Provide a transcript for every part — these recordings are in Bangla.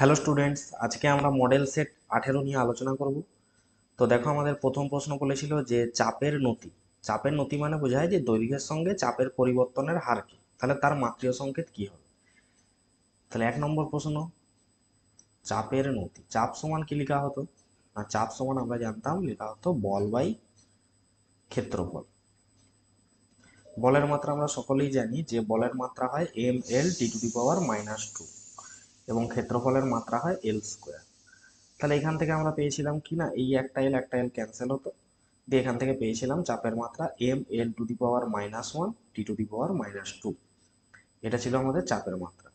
হ্যালো স্টুডেন্টস, আজকে আমরা মডেল সেট 18 নিয়ে আলোচনা করব। তো দেখো, আমাদের প্রথম প্রশ্ন বলেছিল যে চাপের নতি। চাপের নতি মানে বোঝায় যে দৈর্ঘ্যের সঙ্গে চাপের পরিবর্তনের হার কি, তাহলে তার মাত্রিয় সংকেত কি হবে। তাহলে 1 নম্বর প্রশ্ন, চাপের নতি। চাপ সমান কি লেখা হতো? না, চাপ সমান আমরা জানতাম লেখা হতো বল বাই ক্ষেত্রফল। বলের মাত্রা আমরা সকলেই জানি যে বলের মাত্রা হয় mL (T⁻²) এবং ক্ষেত্রফলের মাত্রা হয় L²। তাহলে এখান থেকে আমরা পেয়েছিলাম কি না, এই একটা এল ক্যান্সেল হতো, দিয়ে এখান থেকে পেয়েছিলাম চাপের মাত্রা mL(T⁻²) এটা ছিল আমাদের চাপের মাত্রা।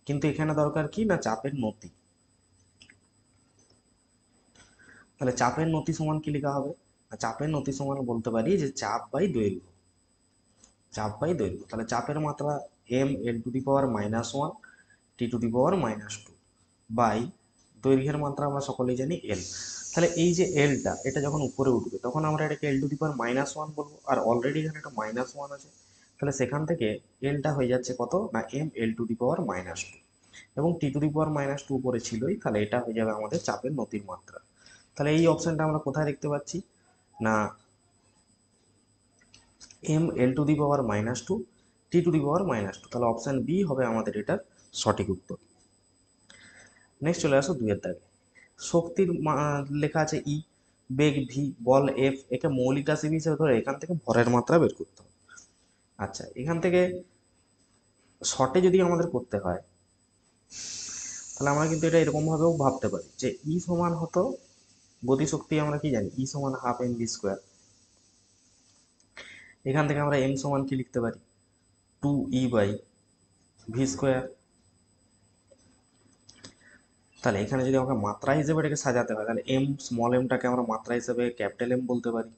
কিন্তু এখানে দরকার কি না, চাপের নতি। তাহলে চাপের নতি সমান কি লেখা হবে? চাপের নতি সমান বলতে পারি যে চাপ বাই দৈর্ঘ্য। চাপ বাই দৈর্ঘ্য, তাহলে চাপের মাত্রা mL(T⁻²) বাই দৈর্ঘ্যের মাত্রা আমরা সকলেই জানি এল। তাহলে এই যে এলটা, এটা যখন উপরে উঠবে তখন আমরা এটাকে L⁻⁻1 বলবো, আর অলরেডি এখানে একটা -1 আছে। তাহলে সেখান থেকে এলটা হয়ে যাচ্ছে কত না, mL(T⁻²) এবং T⁻² উপরে ছিলই, তাহলে এটা হয়ে যাবে আমাদের চাপের নতির মাত্রা। তাহলে এই অপশনটা আমরা কোথায় দেখতে পাচ্ছি না, mL(T⁻²) T⁻², তাহলে অপশন বি হবে আমাদের এটার সঠিক উত্তর। নেক্সট চলে আসো 2 এর দাগে। শক্তির লেখা আছে ই, বেগ ভি, বল এফ, একে মৌলিক রাশি হিসেবে ধরে এখান থেকে ভরের মাত্রা বের করতে হবে। আচ্ছা, এখান থেকে শর্টে যদি আমাদের করতে হয়, তাহলে আমরা কিন্তু এটা এরকম ভাবেও ভাবতে পারি যে ই সমান হতো গতিশক্তি, আমরা কি জানি ই সমান ½ mv²। এখান থেকে আমরা এম সমান কি লিখতে পারি, 2e/v²। তাহলে এখানে যদি আমাকে মাত্রা হিসেবে এটাকে সাজাতে হয়, তাহলে এম স্মল এমটাকে আমরা মাত্রা হিসেবে ক্যাপিটাল এম বলতে পারি।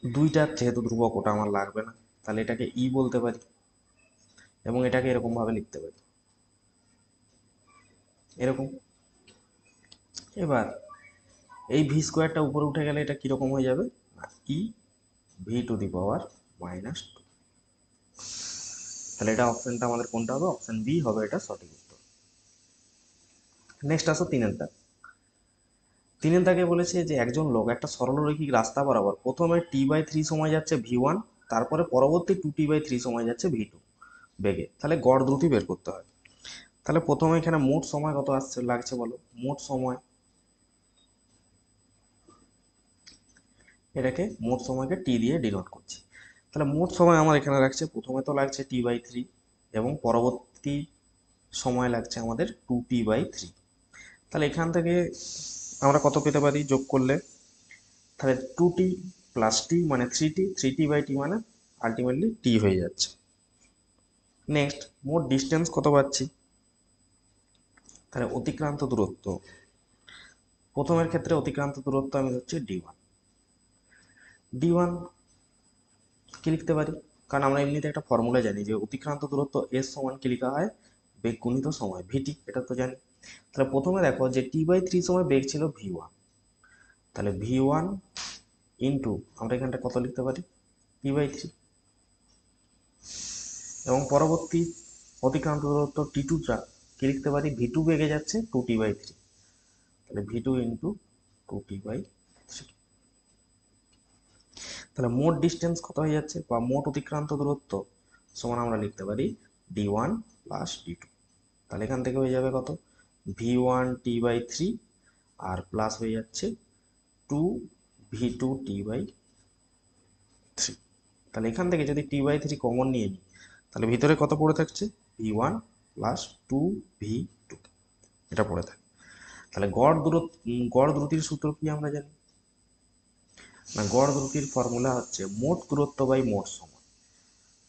দুইটার যেহেতু ধ্রুবক, ওটা আমার লাগবে না, তাহলে এটাকে ই বলতে পারি এবং এটাকে এরকম ভাবে লিখতে পারি, এরকম। এবার এই ভি² উপরে উঠে গেলে এটা কিরকম হয়ে যাবে না, ই v⁻²। তাহলে এটা অপশনটা আমাদের কোনটা হবে, অপশন বি হবে এটা সঠিক উত্তর। নেক্সট আসো 3 এর দাগ। 3 এর দাগে বলেছে যে একজন লোক একটা সরলরৈখিক রাস্তা বরাবর প্রথমে t/3 সময় যাচ্ছে v1, তারপরে পরবর্তী 2t/3 সময় যাচ্ছে v2 বেগে। তাহলে গড় দ্রুতি বের করতে হয়। তাহলে প্রথমে এখানে মোট সময় কত আসছে লাগছে বলো, মোট সময়, এটাকে মোট সময়কে টি দিয়ে ডিনোট করছি। তাহলে মোট সময় আমার এখানে লাগছে, প্রথমে তো লাগছে t/3 এবং পরবর্তী সময় লাগছে আমাদের 2t/3। তাহলে এখান থেকে আমরা কত পেতে পারি যোগ করলে, তাহলে 2t প্লাস টি মানে 3t, 3t/t মানে আলটিমেটলি টি হয়ে যাচ্ছে। নেক্সট, মোট ডিস্টেন্স কত পাচ্ছি, তাহলে অতিক্রান্ত দূরত্ব, প্রথমের ক্ষেত্রে অতিক্রান্ত দূরত্ব আমি হচ্ছে d1। d1 কি লিখতে পারি, কারণ আমরা এমনিতে একটা ফর্মুলা জানি যে অতিক্রান্ত দূরত্ব এস সমান কি লেখা হয়, বেগ গুণিত সময় ভিটি, এটা তো জানি। তাহলে প্রথমে দেখো যে t/3 সময় বেগ ছিল v1, তাহলে v1 ইন্টু আমরা এখানটা কত লিখতে পারি, t/3, এবং পরবর্তী অতিক্রান্ত দূরত্ব t2টা কি লিখতে পারি, v2 বেগে যাচ্ছে 2t/3, তাহলে v2 ইন্টু 2t/3। তাহলে মোট ডিস্টেন্স কত হয়ে যাচ্ছে বা মোট অতিক্রান্ত দূরত্ব সমান আমরা লিখতে পারি d1 প্লাস d2। তাহলে এখান থেকে হয়ে যাবে কত, v1t/3 আর প্লাস হয়ে যাচ্ছে 2v2t/3। তাহলে এখান থেকে যদি t/3 কমন নিয়ে নিই, তাহলে ভিতরে কত পড়ে থাকছে, v1 প্লাস 2v2, এটা পড়ে থাকে। তাহলে গড় দ্রুতির সূত্র কি আমরা জানি না, গড় দ্রুতির ফর্মুলা হচ্ছে মোট দূরত্ব বাই মোট সময়।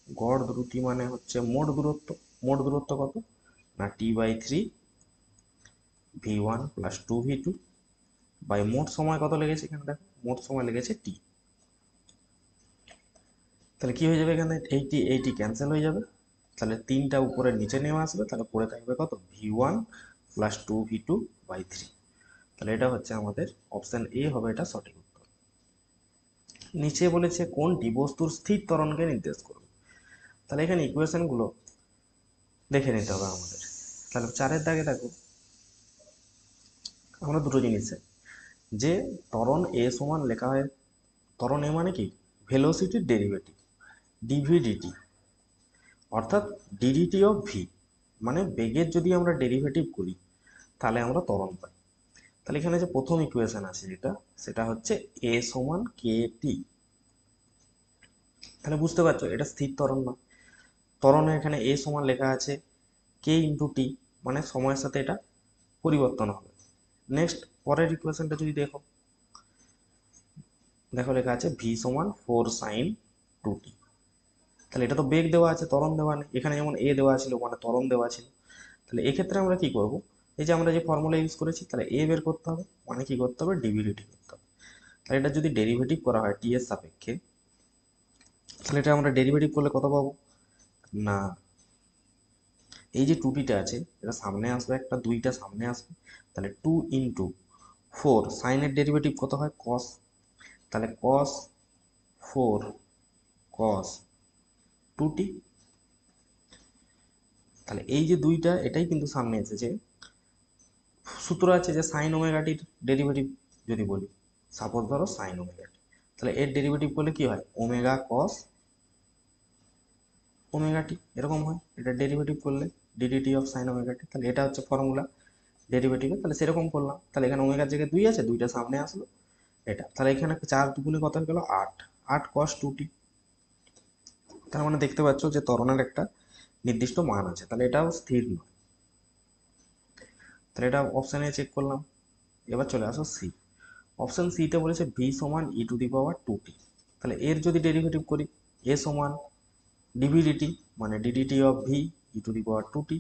গড় দ্রুতি মানে হচ্ছে মোট দূরত্ব, মোট দূরত্ব কত না t/3 v1 plus 2v2 by মোট সময় কত লেগেছে, এখানে দেখো মোট সময় লেগেছে t। তাহলে কি হয়ে যাবে, এখানে এইটি ক্যান্সেল হয়ে যাবে, তাহলে 3টা উপরে নিচে নেমে আসবে, তাহলে পড়ে থাকবে কত, v1 প্লাস 2v2/3। তাহলে এটা হচ্ছে আমাদের অপশন এ হবে এটা সঠিক উত্তর। নিচে বলেছে কোনটি বস্তুর স্থির ত্বরণকে নির্দেশ করবে। তাহলে এখানে ইকুয়েশনগুলো দেখে নিতে হবে আমাদের। তাহলে 4-এর দাগে দেখো আমরা দুটো জিনিস চাই, যে ত্বরণ এ সমান লেখা হয়, ত্বরণ এ মানে কি, ভেলোসিটির ডেরিভেটিভ ডিভিডিটি, অর্থাৎ ডিডিটি অফ ভি, মানে বেগের যদি আমরা ডেরিভেটিভ করি তাহলে আমরা ত্বরণ পাই। তাহলে এখানে যে প্রথম ইকুয়েশন আছে যেটা, সেটা হচ্ছে এ সমান কে টি। তাহলে বুঝতে পারছো এটা স্থির ত্বরণ না, ত্বরণে এখানে এ সমান লেখা আছে কে ইন্টু টি, মানে সময়ের সাথে এটা পরিবর্তন হবে। নেক্সট পরের ইকুয়েশনটা যদি দেখো, দেখো লেখা আছে ভি সমান 4 sin 2t। তাহলে এটা তো বেগ দেওয়া আছে, ত্বরণ দেওয়া নেই, এখানে যেমন এ দেওয়া ছিল মানে ত্বরণ দেওয়া ছিল। তাহলে এক্ষেত্রে আমরা কি করব, এই যে আমরা যে ফর্মুলা ইউজ করেছি, তাহলে এ বের করতে হবে, মানে কি করতে হবে, ডিভিডিটি করতে হবে। তাহলে এটা যদি ডেরিভেটিভ করা হয় টি এর সাপেক্ষে, তাহলে এটা আমরা ডেরিভেটিভ করলে কত পাবো না, এই যে টুটিটা আছে এটা সামনে আসবে, একটা দুইটা সামনে আসবে, তাহলে 2 × 4 সাইনের ডেরিভেটিভ কত হয়, কস, তাহলে কস 4 cos 2t। তাহলে এই যে দুইটা এটাই কিন্তু সামনে এসেছে, সূত্র আছে যে সাইন ওমেগাটির ডেরিভেটিভ যদি বলি, সাপোজ ধরো সাইন ওমেগাটি, তাহলে এর ডেরিভেটিভ করলে কি হয়, ওমেগা কস ওমেগাটি, এরকম হয় এটা ডেরিভেটিভ করলে, ডিডিটি অফ সাইন ওমেগাটি। তাহলে এটা হচ্ছে ফর্মুলা ডেরিভেটিভে, তাহলে সেরকম করলাম। তাহলে এখানে ওমেগার জায়গায় 2 আছে, দুইটা সামনে আসলো এটা, তাহলে এখানে 4 2 কত হয়ে গেল 8, 8 cos 2t। তার মানে দেখতে পাচ্ছ যে ত্বরণের একটা নির্দিষ্ট মান আছে, তাহলে এটাও স্থির নয়। তাহলে এটা অপশানে চেক করলাম। এবার চলে আসো সি, অপশন সিতে বলেছে ভি সমান e⁻²t। তাহলে এর যদি ডেরিভেটিভ করি, এ সমান ডিভিডিটি মানে ডিডিটি অফ ভি e⁻²t।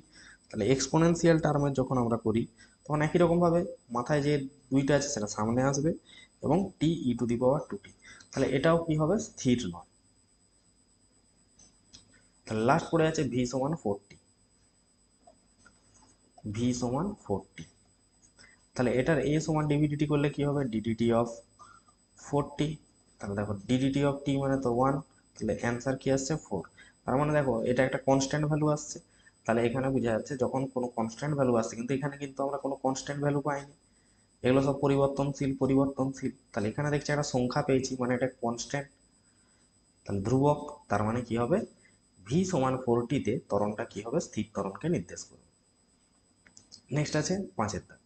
তাহলে এক্সপোনেনশিয়াল টার্মের যখন আমরা করি তখন একই রকমভাবে মাথায় যে দুইটা আছে সেটা সামনে আসবে এবং টি e⁻²t। তাহলে এটাও কি হবে, স্থির নয়। তাহলে লাস্ট পড়ে আছে ভি সমান 4t, ভি সমান 4t। তাহলে এটার এ সমান ডিভিডিটি করলে কি হবে, ডিডিটি অফ 4t। তাহলে দেখো ডিডিটি অফ টি মানে তো 1, তাহলে অ্যান্সার কি আসছে 4। তার মানে দেখো এটা একটা কনস্ট্যান্ট ভ্যালু আসছে। তাহলে এখানে বোঝা যাচ্ছে যখন কোনো কনস্ট্যান্ট ভ্যালু আসছে, কিন্তু এখানে কিন্তু আমরা কোনো কনস্ট্যান্ট ভ্যালু পাইনি, এগুলো সব পরিবর্তনশীল পরিবর্তনশীল। তাহলে এখানে দেখছি একটা সংখ্যা পেয়েছি, মানে এটা কনস্ট্যান্ট, তাহলে ধ্রুবক। তার মানে কি হবে, ভি সমান 4টিতে ত্বরণটা কি হবে, স্থির ত্বরণকে নির্দেশ করবে। নেক্সট আছে 5-এর দাগ,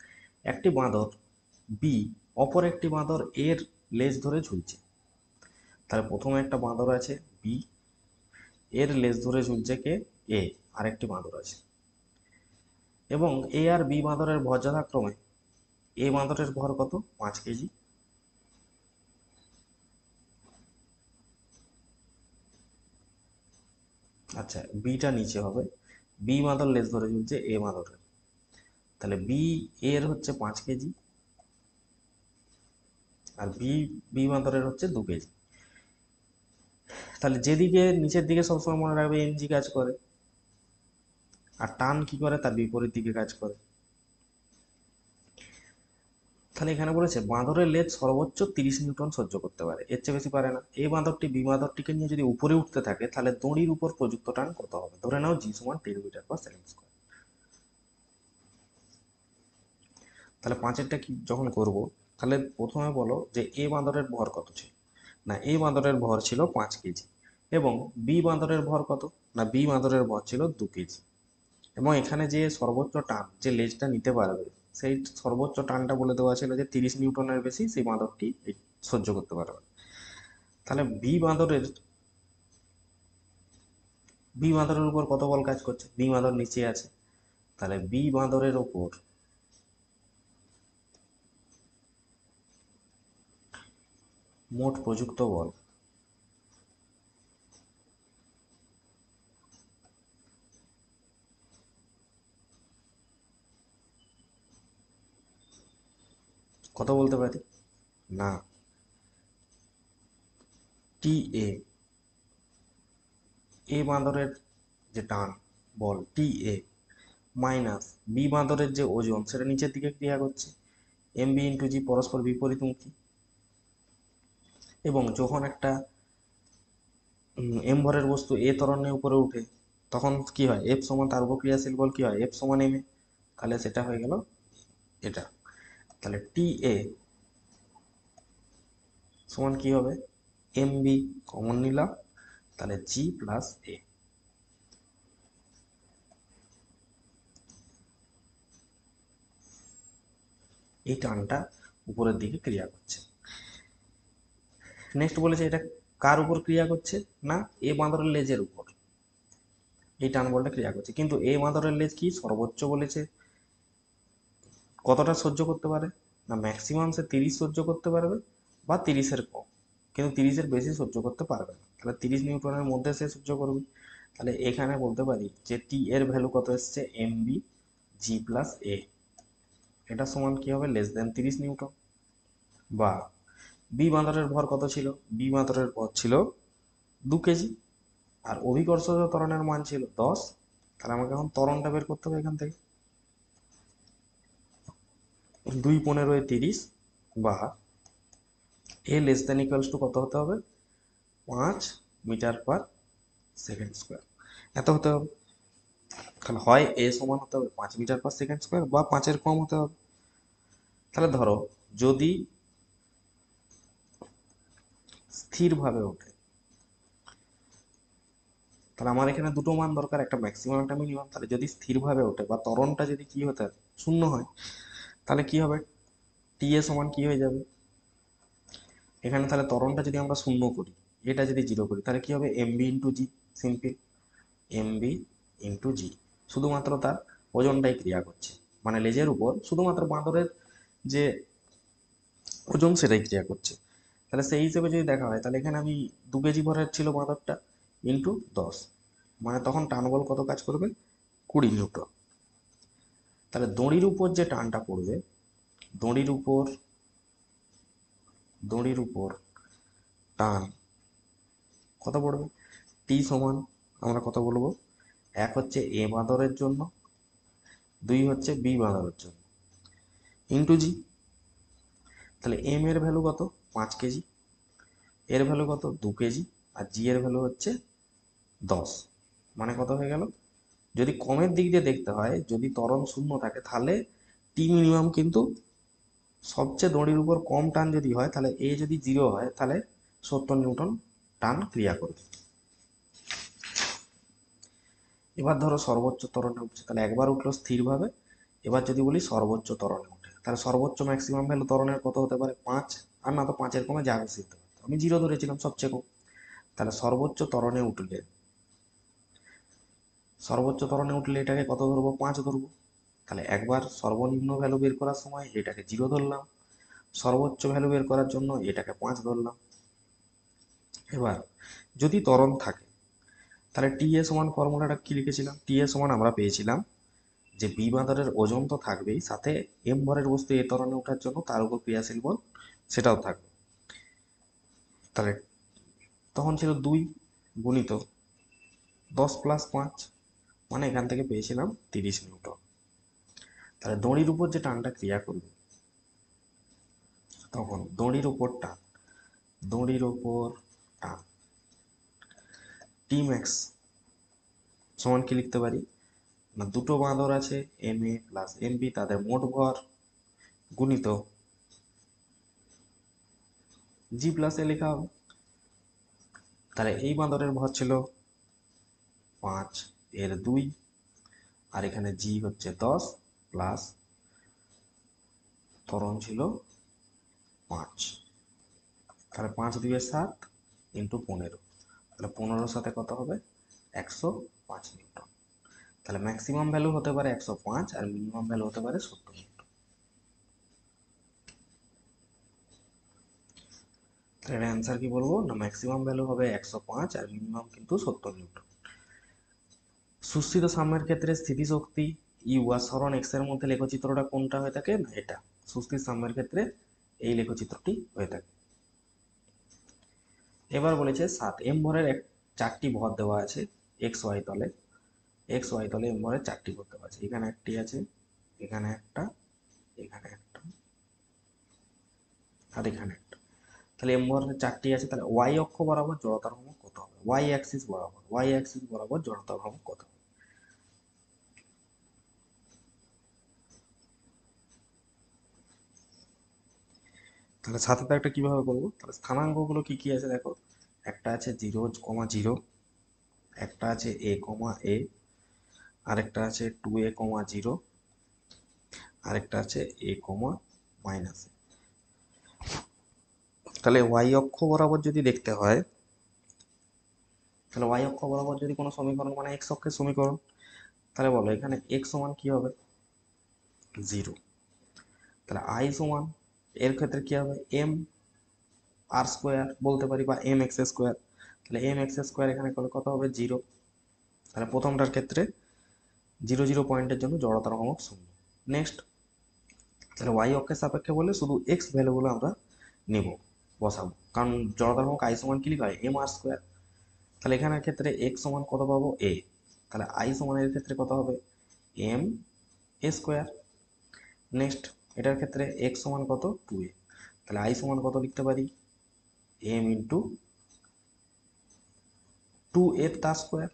একটি বাঁদর বি অপর একটি বাঁদর এর লেজ ধরে ঝুলছে। তাহলে প্রথমে একটা বাঁদর আছে বি, এর লেজ ধরে ঝুলছে কে, এ, আরেকটি বাঁদর আছে, এবং এ আর বি বাঁদরের ভর যথাক্রমে, এ বাঁদরের ভর কত, 5 কেজি, আচ্ছা বিটা নিচে হবে, বি বাঁদর লেজ ধরে ঝুলছে এ বাঁদরের, তাহলে বি এর হচ্ছে 5 কেজি, আর বি বাঁদরের হচ্ছে 2 কেজি। তাহলে যেদিকে নিচের দিকে সবসময় মনে রাখবে এমজি কাজ করে, আর টান কি করে, তার বিপরীত দিকে কাজ করে। তাহলে এখানে বলেছে বাঁদরের লেজ সর্বোচ্চ 30 নিউটন সহ্য করতে পারে, এর চেয়ে বেশি পারে না। এই বাঁদরটি বি বাঁদরটিকে নিয়ে যদি উপরে উঠতে থাকে তাহলে দড়ির উপর প্রযুক্ত টান কত হবে, ধরে নাও জি সমান 10 মিটার/সেকেন্ড স্কোয়ার। তাহলে 5-এরটা কি যখন করব, তাহলে প্রথমে বলো যে এ বাঁদরের ভর কত ছিল, না এ বাঁদরের ভর ছিল 5 কেজি, এবং বি বাঁদরের ভর কত, না বি বাঁদরের ভর ছিল 2 কেজি, এবং এখানে যে সর্বোচ্চ টান যে লেজটা নিতে পারবে, সেই সর্বোচ্চ টানটা বলে দেওয়া ছিল যে 30 নিউটনের বেশি সেই বাঁদরটি সহ্য করতে পারবে। তাহলে বি বাঁদরের উপর কত বল কাজ করছে, বি বাঁদর নিচে আছে, তাহলে বি বাঁদরের উপর মোট প্রযুক্ত বল কত বলতে পারি, না টি এ, এ বাঁদরের যে টান বল টি এ মাইনাস বি বাঁদরের যে ওজন সেটা নিচের দিকে ক্রিয়া করছে, এম বি ইন্টু জি, পরস্পর বিপরীতমুখী। এবং যখন একটা এম ভরের বস্তু এ ত্বরণের উপরে উঠে তখন কি হয়, এফ সমান তার উপর ক্রিয়াশীল বল কি হয়, এফ সমান এম এ। তাহলে সেটা হয়ে গেল এটা। তাহলে টি এ সমান কি হবে, এম বি কমন নিলাম, তাহলে জি প্লাস এ। এই টানটা উপরের দিকে ক্রিয়া করছে। নেক্সট বলেছে এটা কার উপর ক্রিয়া করছে, না এ বাঁদরের লেজের উপর এই টান বলটা ক্রিয়া করছে। কিন্তু এ বাঁদরের লেজ কি সর্বোচ্চ বলেছে, কতটা সহ্য করতে পারে, না ম্যাক্সিমাম সে 30 সহ্য করতে পারবে বা 30-এর কম, কিন্তু 30-এর বেশি সহ্য করতে পারবে না। তাহলে 30 নিউটনের মধ্যে সে সহ্য করবে। তাহলে এখানে বলতে পারি যে টি এর ভ্যালু কত এসছে, এম বি জি প্লাস এ, এটা সমান কি হবে, লেস দেন 30 নিউটন। বা বি বাঁদরের ভর কত ছিল, বি বাঁদরের ভর ছিল 2 কেজি, আর অভিকর্ষজ ত্বরণের মান ছিল 10। তাহলে আমাকে এখন ত্বরণটা বের করতে হবে এখান থেকে। 2 × 15 = 30, বা এ লেস দেন ইকুয়ালস টু কত হতে হবে, 5 মিটার/সেকেন্ড স্কোয়ার, এত হতে হবে। তাহলে হয় এ সমান হতে হবে 5 মিটার/সেকেন্ড স্কোয়ার বা 5-এর কম হতে হবে। তাহলে ধরো যদি স্থিরভাবে ওঠে, তাহলে আমার এখানে দুটো মান দরকার, একটা ম্যাক্সিমাম একটা মিনিমাম। তাহলে যদি স্থিরভাবে ওঠে বা ত্বরণটা যদি কি হতে হয়, শূন্য হয়, তাহলে কি হবে, টি এ সমান কি হয়ে যাবে, এখানে তাহলে ত্বরণটা যদি আমরা শূন্য করি, এটা যদি 0 করি, তাহলে কি হবে, এম বি ইন্টু জি, সিম্পল এম বি ইন্টু জি। শুধুমাত্র তার ওজনটাই ক্রিয়া করছে, মানে লেজের উপর শুধুমাত্র বাঁদরের যে ওজন সেটাই ক্রিয়া করছে। তাহলে সেই হিসেবে যদি দেখা হয়, তাহলে এখানে আমি 2 কেজি ভরের ছিল বাঁদরটা, ইন্টু 10, মানে তখন টান বল কত কাজ করবে, 20 নিউটন। তাহলে দড়ির উপর যে টানটা পড়বে, দড়ির উপর দড়ির উপর টান কত পড়বে, টি সমান আমরা কত বলবো, 1 হচ্ছে এ বাঁদরের জন্য, 2 হচ্ছে বি বাঁদরের জন্য, ইন্টু জি। তাহলে এম এর ভ্যালু কত, 5 কেজি, এর ভ্যালু কত, 2 কেজি, আর জি এর ভ্যালু হচ্ছে 10, মানে কত হয়ে গেল। যদি কমের দিক দিয়ে দেখতে হয়, যদি ত্বরণ শূন্য থাকে, তাহলে টি মিনিমাম কিন্তু সবচেয়ে দড়ির উপর কম টান যদি হয়, তাহলে এ যদি 0 হয়, তাহলে 70 নিউটন টান ক্রিয়া করবে। এবার ধরো সর্বোচ্চ ত্বরণে উঠছে, তাহলে একবার উঠলো স্থিরভাবে। এবার যদি বলি সর্বোচ্চ ত্বরণে উঠে, তাহলে সর্বোচ্চ ম্যাক্সিমাম ভ্যালু ত্বরণের কত হতে পারে, 5, আর না তো 5-এর কমে যা বেশি হতে পারে, আমি 0 ধরেছিলাম সবচেয়ে কম। তাহলে সর্বোচ্চ ত্বরণে উঠলে এটাকে কত ধরবো, 5 ধরবো। তাহলে একবার সর্বনিম্ন ভ্যালু বের করার সময় এটাকে 0 ধরলাম, সর্বোচ্চ ভ্যালু বের করার জন্য এটাকে 5 ধরলাম। এবার যদি ত্বরণ থাকে, তাহলে টি এ সমান ফর্মুলাটা কি লিখেছিলাম, টি এ সমান আমরা পেয়েছিলাম যে বি বাঁদরের ওজন তো থাকবেই, সাথে এম ভরের বস্তু এ ত্বরণে ওঠার জন্য তার উপর ক্রিয়াশীল বল সেটাও থাকবে। তাহলে তখন ছিল 2 গুণিত 10 + 5, মানে এখান থেকে পেয়েছিলাম 30 নিউটন। তাহলে দড়ির উপর যে টানটা ক্রিয়া করবে, তখন দড়ির উপর টান টি ম্যাক্স সমান কি লিখতে পারি, না দুটো বাঁদর আছে M A plus M B, তাদের মোট ভর গুণিত জি প্লাস এ লেখা হবে। তাহলে এই বাঁদরের ভর ছিল 5 এর 2, আর এখানে জি হচ্ছে 10, প্লাস ত্বরণ ছিল 5, তাহলে 5×2 = 7, ইন্টু 15, তাহলে 15-র সাথে কত হবে, 105 নিউটন। তাহলে ম্যাক্সিমাম ভ্যালু হতে পারে 105, আর মিনিমাম ভ্যালু হতে পারে 70 নিউটন। তাহলে অ্যান্সার কি বলবো, না ম্যাক্সিমাম ভ্যালু হবে 105, আর মিনিমাম কিন্তু 70 নিউটন। সুস্থিত সাম্যের ক্ষেত্রে স্থিতিশক্তি ইউ আর সরণ এক্স এর মধ্যে লেখচিত্রটা কোনটা হয়ে থাকে, না এটা। সুস্থির সাম্যের ক্ষেত্রে এই লেখচিত্রটি হয়ে থাকে। এবার বলেছে 7 এম ভরের 4টি ভর দেওয়া আছে এক্স ওয়াই তলে, এম ভরের 4টি ভর দেওয়া আছে, এখানে একটি আছে, এখানে একটা, এখানে একটা, আর এখানে একটা। তাহলে এম ভরের 4টি আছে, তাহলে ওয়াই অক্ষ বরাবর জড়তার ভ্রমণ কত হবে, ওয়াই অ্যাক্সিস বরাবর জড়তার ভ্রমণ কত হবে। তাহলে সাথে একটা কিভাবে করবো, তাহলে স্থানাঙ্কগুলো কি কি আছে দেখো, একটা আছে 0,0, একটা আছে a, আরেকটা আছে 2a,0, আরেকটা আছে a, মাইনাস। তাহলে ওয়াই অক্ষ বরাবর যদি দেখতে হয়, তাহলে ওয়াই অক্ষ বরাবর যদি কোনো সমীকরণ মানে এক্স অক্ষের সমীকরণ, তাহলে বলো এখানে এক্স সমান কি হবে, 0। তাহলে আই সমান, এর ক্ষেত্রে কি হবে, এম আর স্কোয়ার বলতে পারি বা এম এক্স স্কোয়ার। তাহলে এম এক্স স্কোয়ার এখানে করলে কত হবে, 0। তাহলে প্রথমটার ক্ষেত্রে 0 0 পয়েন্টের জন্য জড়তার অঙ্ক 0। নেক্সট, তাহলে ওয়াই অক্ষের সাপেক্ষে বলে শুধু এক্স ভ্যালুগুলো আমরা নিব, বসাবো, কারণ জড়তার অঙ্ক আই সমান কি লিখা হয়, এম আর স্কোয়ার। তাহলে এখানের ক্ষেত্রে এক্স সমান কত পাবো, এ। তাহলে আই সমানের ক্ষেত্রে কত হবে, এম এ স্কোয়ার। নেক্সট, এটার ক্ষেত্রে এক্স সমান কত, 2a। তাহলে আই সমান কত লিখতে পারি, এম ইন্টু 2a তার স্কোয়ার।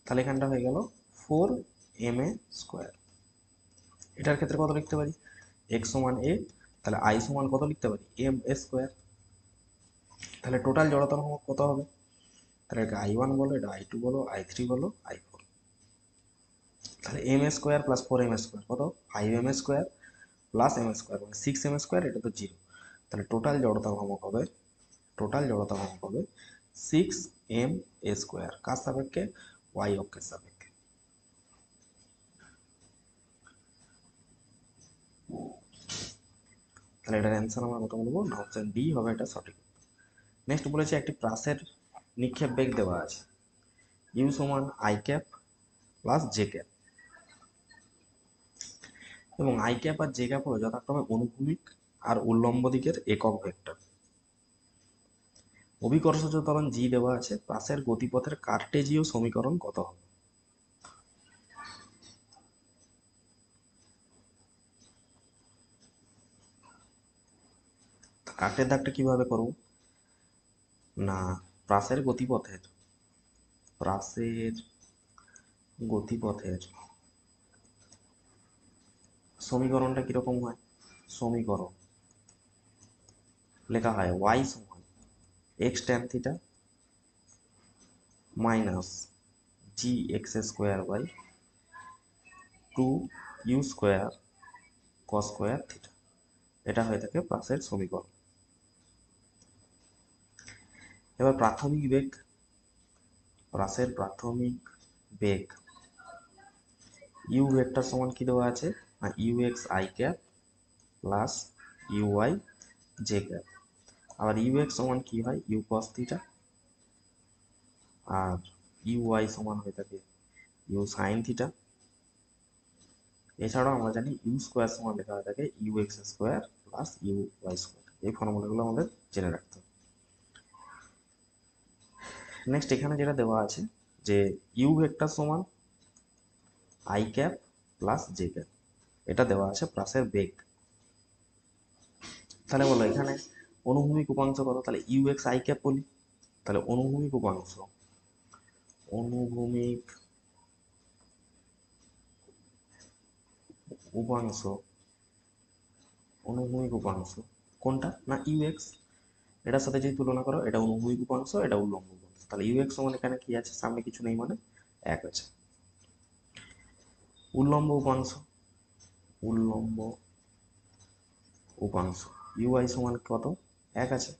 তাহলে এখানটা হয়ে গেল 4ma স্কোয়ার। এটার ক্ষেত্রে কত লিখতে পারি, এক্স সমান এ, তাহলে আই সমান কত লিখতে পারি, এম এ স্কোয়ার। তাহলে টোটাল জড়তার হোমওয়ার্ক কত হবে, তাহলে এটা I1 বলো, এটা I2 বলো, I3 বলো, I4। তাহলে M A square plus 4m square কত, 5m square plus M square মানে 6m স্কোয়ার, এটা তো 0। তাহলে টোটাল জড়তার হোমওয়ার্ক হবে, টোটাল জড়তার হোমওয়ার্ক হবে 6ma স্কোয়ার। কার সাপেক্ষে, ওয়াই অক্ষের সাপেক্ষে। তাহলে এটার অ্যান্সার আমরা কত বলবো না, অপশন ডি হবে এটা সঠিক। নেক্সট বলেছে একটি প্রাসের নিক্ষেপ বেগ দেওয়া আছে, ইউ সমান I cap plus J cap, এবং আই ক্যাপ আর জে ক্যাপ হলো যথাক্রমে অনুভূমিক আর উল্লম্ব দিকের একক ভেক্টর। অভিকর্ষজ ত্বরণ জি দেওয়া আছে, প্রাসের গতিপথের কার্টেজীয় সমীকরণ কত হবে। কার্টের দাগটা কিভাবে করব না, প্রাসের গতিপথের, প্রাসের গতিপথের সমীকরণটা কিরকম হয়, সমীকরণ লেখা হয় ওয়াই সমান X tan theta minus G X square by 2u square cos square theta. এটা হয়ে থাকে প্রাসের সমীকরণ। এবার প্রাথমিক বেগ, প্রাসের প্রাথমিক বেগ ইউ ভেক্টর সমান কি দেওয়া আছে না, U X I cap plus U Y J cap. আবার ইউ এক্স সমান কি হয়, ইউ কস থিটা, আর ইউ ওয়াই সমান হয়ে থাকে ইউ সাইন থিটা। এছাড়াও আমরা জানি ইউ স্কোয়ার সমান লেখা হয়ে থাকে U X square plus U Y square. এই ফর্মুলাগুলো আমাদের জেনে রাখতে হবে। নেক্সট, এখানে যেটা দেওয়া আছে যে ইউ ভেক্টর সমান I cap plus J cap, এটা দেওয়া আছে প্লাসের বেগ। তাহলে বলো এখানে অনুভূমিক উপাংশ কত, তাহলে ইউ এক্স আই ক্যাপ বলি। তাহলে অনুভূমিক উপাংশ, অনুভূমিক উপাংশ, অনুভূমিক উপাংশ কোনটা না, ইউ এক্স। এটার সাথে যদি তুলনা করো, এটা অনুভূমিক উপাংশ, এটা উল্লম্ব উপাংশ। তাহলে ইউ এক্স সমান এখানে কি আছে, সামনে কিছু নেই মানে 1 আছে। উল্লম্ব উপাংশ, উল্লম্ব উপাংশ ইউ আই সমান কত, 1 আছে।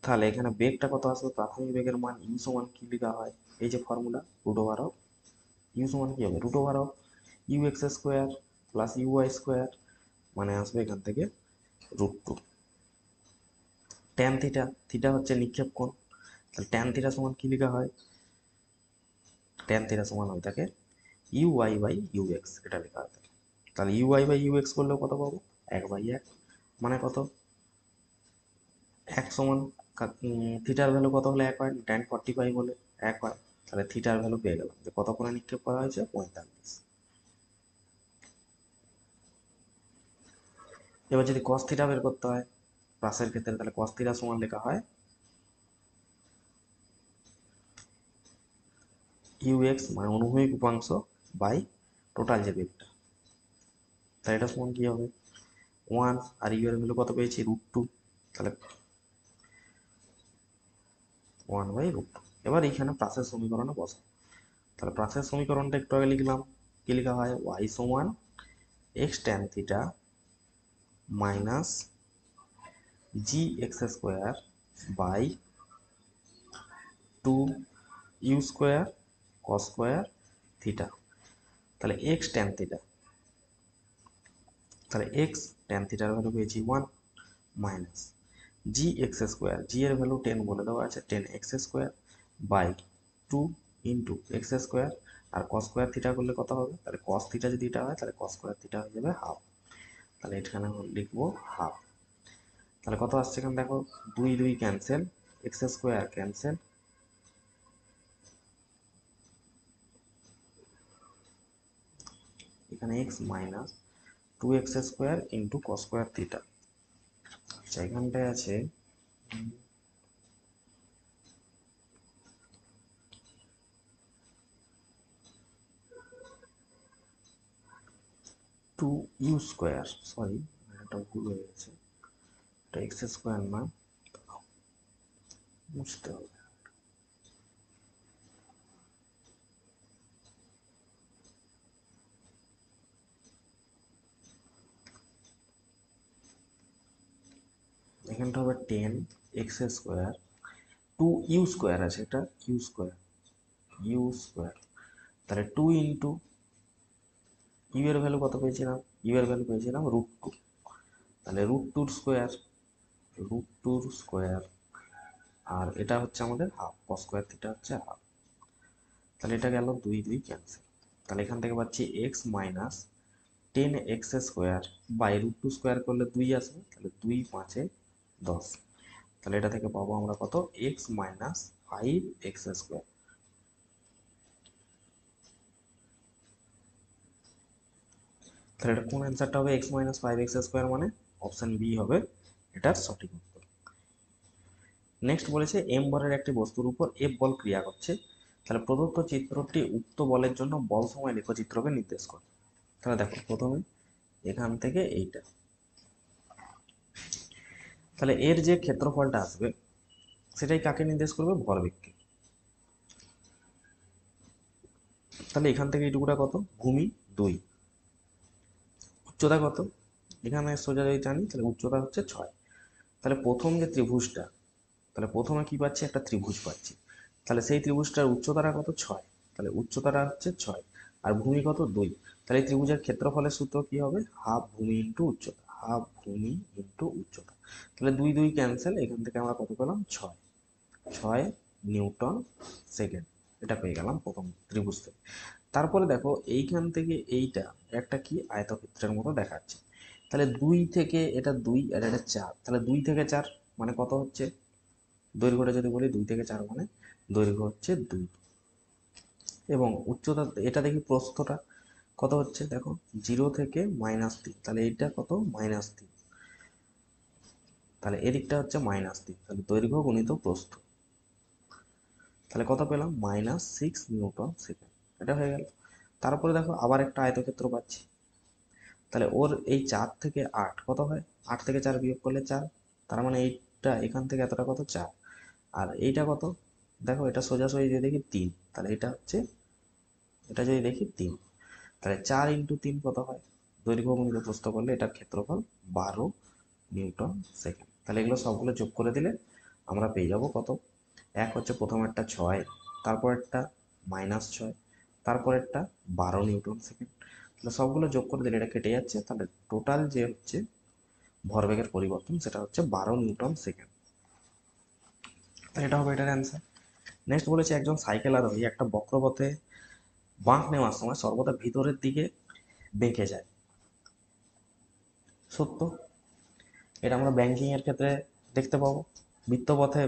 তাহলে এখানে বেগটা কত আসবে, প্রাথমিক বেগের মান ইউ সমান কি লেখা হয়, এই যে formula root over of U সমান কি হবে, root over of U X square plus U Y square, মানে আসবে এখান থেকে √2। ট্যান থিটা, থিটা হচ্ছে নিক্ষেপ কোণ, তাহলে ট্যান থিটা সমান কি লেখা হয়, ট্যান থিটা সমান হয়ে থাকে U Y by U X, এটা লেখা হয় থাকে। তাহলে U Y by U X করলেও কত পাবো, 1/1, মানে কত, 1 সমান থিটার ভ্যালু কত হলে 1 হয়, tan45 হলে 1 হয়। তাহলে থিটার ভ্যালু পেয়ে গেলাম যে কত কোণে নিক্ষেপ করা হয়েছে, 45। এবার যদি cos থিটা বের করতে হয় প্লাসের ক্ষেত্রে, তাহলে cos থিটা সমান লেখা হয় ইউ এক্স মানে অনুভূমিক উপাংশ বাই টোটাল যে বেগটা। তাহলে এটা সমান কি হবে, 1, আর ইউ এর ভ্যালু কত পেয়েছি √2, তাহলে 1/√2। এবার এখানে প্রাসের সমীকরণে বসে, তাহলে প্রাসের সমীকরণটা একটু আগে লিখলাম, কি লেখা হয় y সমান x tan theta minus G X square by 2 U square cos square theta. তাহলে এক্স ট্যান থিটা, তাহলে এক্স ট্যান থিটার ভ্যালু পেয়েছি 1 minus G X square, G এর ভ্যালু 10 বলে দেওয়া আছে, 10x square by 2 into X square, আর কস স্কোয়ার থিটা করলে কত হবে, তাহলে কস থিটা যদি এটা হয় তাহলে কস স্কোয়ার থিটা হয়ে যাবে হাফ, তাহলে এখানে লিখবো হাফ। তাহলে কত আসছে এখানে দেখো, 2 2 ক্যান্সেল, এক্স স্কোয়ার ক্যান্সেল, এখানে x minus 2x square into cos square theta, আচ্ছা এখানটায় আছে 2u স্কোয়ার, সরি এটা ভুল হয়ে গেছে, এটা এক্স স্কোয়ার না, বুঝতে হবে। এখানটা হবে 10x স্কোয়ার, 2u স্কোয়ার আছে, এটা ইউ স্কোয়ার, ইউ স্কোয়ার, তাহলে 2 ইন্টু ইউ এর ভ্যালু কত পেয়েছিলাম, ইউ এর ভ্যালু পেয়েছিলাম √2, তাহলে √2 স্কোয়ার, √2 স্কোয়ার, আর এটা হচ্ছে আমাদের হাফ, কস স্কোয়ার থিটা হচ্ছে হাফ, তাহলে এটা গেল 2 2 ক্যান্সেল, তাহলে এখান থেকে পাচ্ছি X minus 10x square by √2 square করলে 2 আসবে, তাহলে 2 5 10, তাহলে এটা থেকে পাবো আমরা কত, এক্স মাইনাস 5x স্কোয়ার। তাহলে এটা কোন অ্যান্সারটা হবে, এক্স মাইনাস 5x স্কোয়ার, মানে অপশন বি হবে এটার সঠিক উত্তর। নেক্সট বলেছে এম বলের একটি বস্তুর উপর এফ বল ক্রিয়া করছে, তাহলে প্রদত্ত চিত্রটি উক্ত বলের জন্য বল সময় লেখচিত্রকে নির্দেশ করে। তাহলে দেখো প্রথমে এখান থেকে এইটা, তাহলে এর যে ক্ষেত্রফলটা আসবে সেটাই কাকে নির্দেশ করবে, ভরবেগকে। তাহলে এখান থেকে এইটুকুটা কত, ভূমি 2, উচ্চতা কত, এখানে সোজা যদি জানি তাহলে উচ্চতা হচ্ছে 6, তাহলে প্রথম যে ত্রিভুজটা, তাহলে প্রথমে কি পাচ্ছি, একটা ত্রিভুজ পাচ্ছি, তাহলে সেই ত্রিভুজটার উচ্চতাটা কত 6, তাহলে উচ্চতাটা হচ্ছে 6 আর ভূমি কত 2, তাহলে এই ত্রিভুজের ক্ষেত্রফলের সূত্র কি হবে, হাফ ভূমি ইন্টু উচ্চতা, হাফ ভূমি ইন্টু উচ্চতা, তাহলে 2 2 ক্যান্সেল, এখান থেকে আমরা কত পেলাম 6, 6 নিউটন সেকেন্ড, এটা পেয়ে গেলাম প্রথম ত্রিভুজ থেকে। তারপরে দেখো এইখান থেকে এইটা একটা কি আয়তক্ষেত্রের মতো দেখাচ্ছে, তাহলে 2 থেকে এটা 2 আর এটা 4, তাহলে 2 থেকে 4 মানে কত হচ্ছে, দৈর্ঘ্যটা যদি বলি 2 থেকে 4 মানে দৈর্ঘ্য হচ্ছে 2, এবং উচ্চতা এটা দেখি প্রস্থটা কত হচ্ছে, দেখো 0 থেকে -3, তাহলে এইটা কত -3, তাহলে এদিকটা হচ্ছে -3, তাহলে দৈর্ঘ্য গুণিত প্রস্থ, তাহলে কত পেলাম -6 নিউটন সেকেন্ড, এটা হয়ে গেল। তারপরে দেখো আবার একটা আয়তক্ষেত্র পাচ্ছি, তাহলে ওর এই 4 থেকে 8 কত হয়, 8 থেকে 4 বিয়োগ করলে 4, তার মানে এইটা এখান থেকে এতটা কত 4, আর এইটা কত, দেখো এটা সোজাসুজি যদি দেখি 3, তাহলে এটা হচ্ছে, এটা যদি দেখি 3, তাহলে 4 ইন্টু 3 কত হয়, দৈর্ঘ্য গুণিত প্রস্থ করলে এটার ক্ষেত্রফল 12 নিউটন সেকেন্ড। তাহলে এগুলো সবগুলো যোগ করে দিলে আমরা পেয়ে যাব কত, এক হচ্ছে প্রথম একটা 6, তারপর একটা -6, তারপর একটা 12 নিউটন সেকেন্ড, তাহলে সবগুলো যোগ করে দিলে এটা কেটে যাচ্ছে, তাহলে টোটাল যে হচ্ছে ভরবেগের পরিবর্তন সেটা হচ্ছে 12 নিউটন সেকেন্ড, তাহলে এটা হবে এটার অ্যান্সার। নেক্সট বলেছে একজন সাইকেল আরোহী একটা বক্রপথে বাঁক নেওয়ার সময় সর্বদা ভিতরের দিকে বেঁকে যায়, সত্য। এটা আমরা ব্যাংকিং এর ক্ষেত্রে দেখতে পাবো, বৃত্তপথে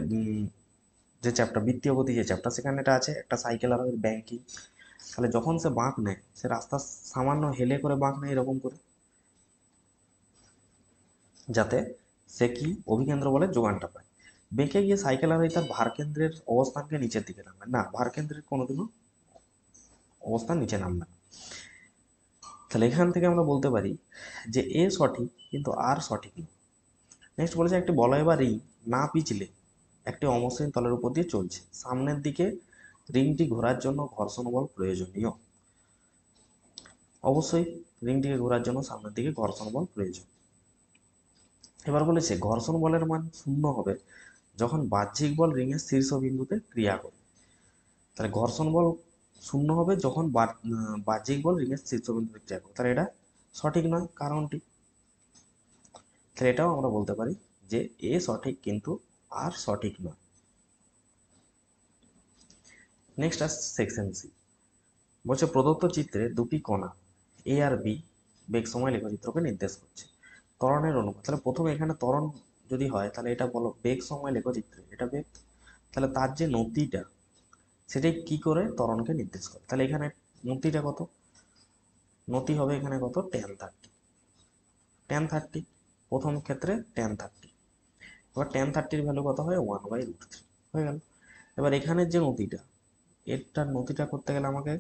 যে চ্যাপ্টার বৃত্তীয় গতি যে চ্যাপ্টার, সেখানে এটা আছে একটা সাইকেল আরোহীর ব্যাংকিং, তাহলে যখন সে বাঁক নেয় সে রাস্তা সামান্য হেলে করে বাঁক নেয় এরকম করে, যাতে সে কি অভিকেন্দ্র বলে যোগানটা পায়, বেঁকে গিয়ে সাইকেল আরোহী তার ভারকেন্দ্রের অবস্থানকে নিচের দিকে নামবে না, ভারকেন্দ্রের কোনোদিনও অবস্থান নিচে নামবে না। তাহলে এখান থেকে আমরা বলতে পারি যে এ সঠিক কিন্তু আর সঠিক নয়। নেক্সট বলেছে একটি বলয় বা রিং না পিছলে একটি অমসৃণ তলের উপর দিয়ে চলছে, সামনের দিকে রিংটি ঘোরার জন্য ঘর্ষণ বল প্রয়োজনীয়। অবশ্যই রিংটিকে ঘোরার জন্য সামনের দিকে ঘর্ষণ বল প্রয়োজন। এবার বলেছে ঘর্ষণ বলের মান শূন্য হবে যখন বাহ্যিক বল রিংয়ের শীর্ষবিন্দুতে ক্রিয়া করে। তাহলে ঘর্ষণ বল শূন্য হবে যখন বাহ্যিক বল রিংয়ের শীর্ষবিন্দুতে ক্রিয়া করে। তাহলে এটা সঠিক নয় কারণটি। তাহলে এটাও আমরা বলতে পারি যে এ সঠিক কিন্তু আর সঠিক নয়। নেক্সট আসছে সেকশন সি। বলছে প্রদত্ত চিত্রে দুটি কণা এ আর বি বেগ সময় লেখচিত্রকে নির্দেশ করছে। ত্বরণের অনুপাত, তাহলে প্রথমে এখানে ত্বরণ যদি হয় তাহলে এটা বলো বেগ সময় লেখচিত্রে, এটা বেগ। তাহলে তার যে নতিটা সেটাই কি করে ত্বরণকে নির্দেশ করে। তাহলে এখানে নতিটা কত, নতি হবে এখানে কত, tan 30। tan 30 প্রথম ক্ষেত্রে tan 30। এবার tan 30-র ভ্যালু কত হয়, 1/√3 হয়ে গেল। এবার এখানের যে নতিটা, এটার নতিটা করতে গেলে আমাকে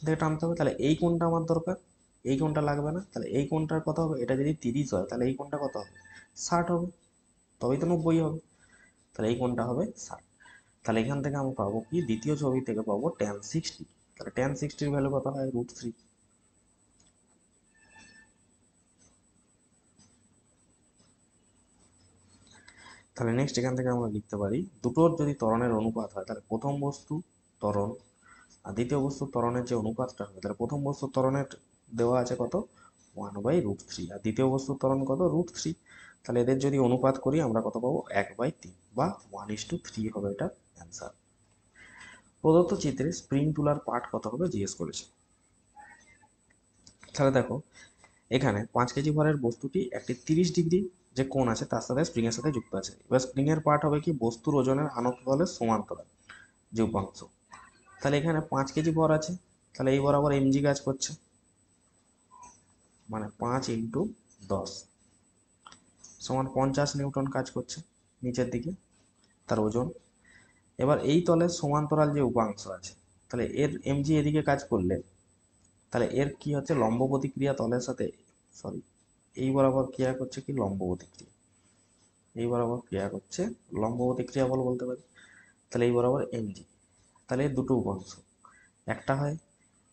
দেখে টানতে হবে। তাহলে এই কোণটা আমার দরকার, এই কোণটা লাগবে না। তাহলে এই কোণটার কত হবে, এটা যদি 30 হয় তাহলে এই কোণটা কত হবে, 60 হবে, তবেই তো 90 হবে। তাহলে এই কোণটা হবে 60। তাহলে এখান থেকে আমরা পাবো কি, দ্বিতীয় ছবি থেকে পাবো tan 60। তাহলে tan 60-র ভ্যালু কত হয়, √3। তাহলে নেক্সট এখান থেকে আমরা লিখতে পারি দুটোর যদি ত্বরণের অনুপাত হয় তাহলে প্রথম বস্তু ত্বরণ আর দ্বিতীয় বস্তু ত্বরণের যে অনুপাতটা হবে, তাহলে প্রথম বস্তু ত্বরণের দেওয়া আছে কত, 1/√3, আর দ্বিতীয় বস্তুর ত্বরণ কত, √3। তাহলে এদের যদি অনুপাত করি আমরা কত পাবো, 1/3 বা 1:3 হবে এটা অ্যান্সার। প্রদত্ত চিত্রে স্প্রিং তুলার পাঠ কত হবে জিজ্ঞেস করেছে। তাহলে দেখো এখানে 5 কেজি ভরের বস্তুটি একটি 30 ডিগ্রি যে কোণ আছে তার সাথে স্প্রিং এর সাথে যুক্ত আছে। এবার স্প্রিং এর পার্ট হবে কি, বস্তুর ওজনের আনত তলের সমান্তরাল যে উপাংশ। তাহলে এখানে 5 কেজি ভর আছে, তাহলে এই বরাবর এমজি কাজ করছে, মানে 5 × 10 সমান 50 নিউটন কাজ করছে নিচের দিকে তার ওজন। এবার এই তলের সমান্তরাল যে উপাংশ আছে, তাহলে এর এমজি এদিকে কাজ করলে তাহলে এর কি হচ্ছে, লম্ব প্রতিক্রিয়া তলের সাথে, সরি, এই বরাবর ক্রিয়া করছে কি, লম্ব প্রতিক্রিয়া, এই বরাবর ক্রিয়া করছে লম্ব প্রতিক্রিয়া বল বলতে পারি। তাহলে এই বরাবর এমজি, তাহলে এর দুটো উপাংশ, একটা হয়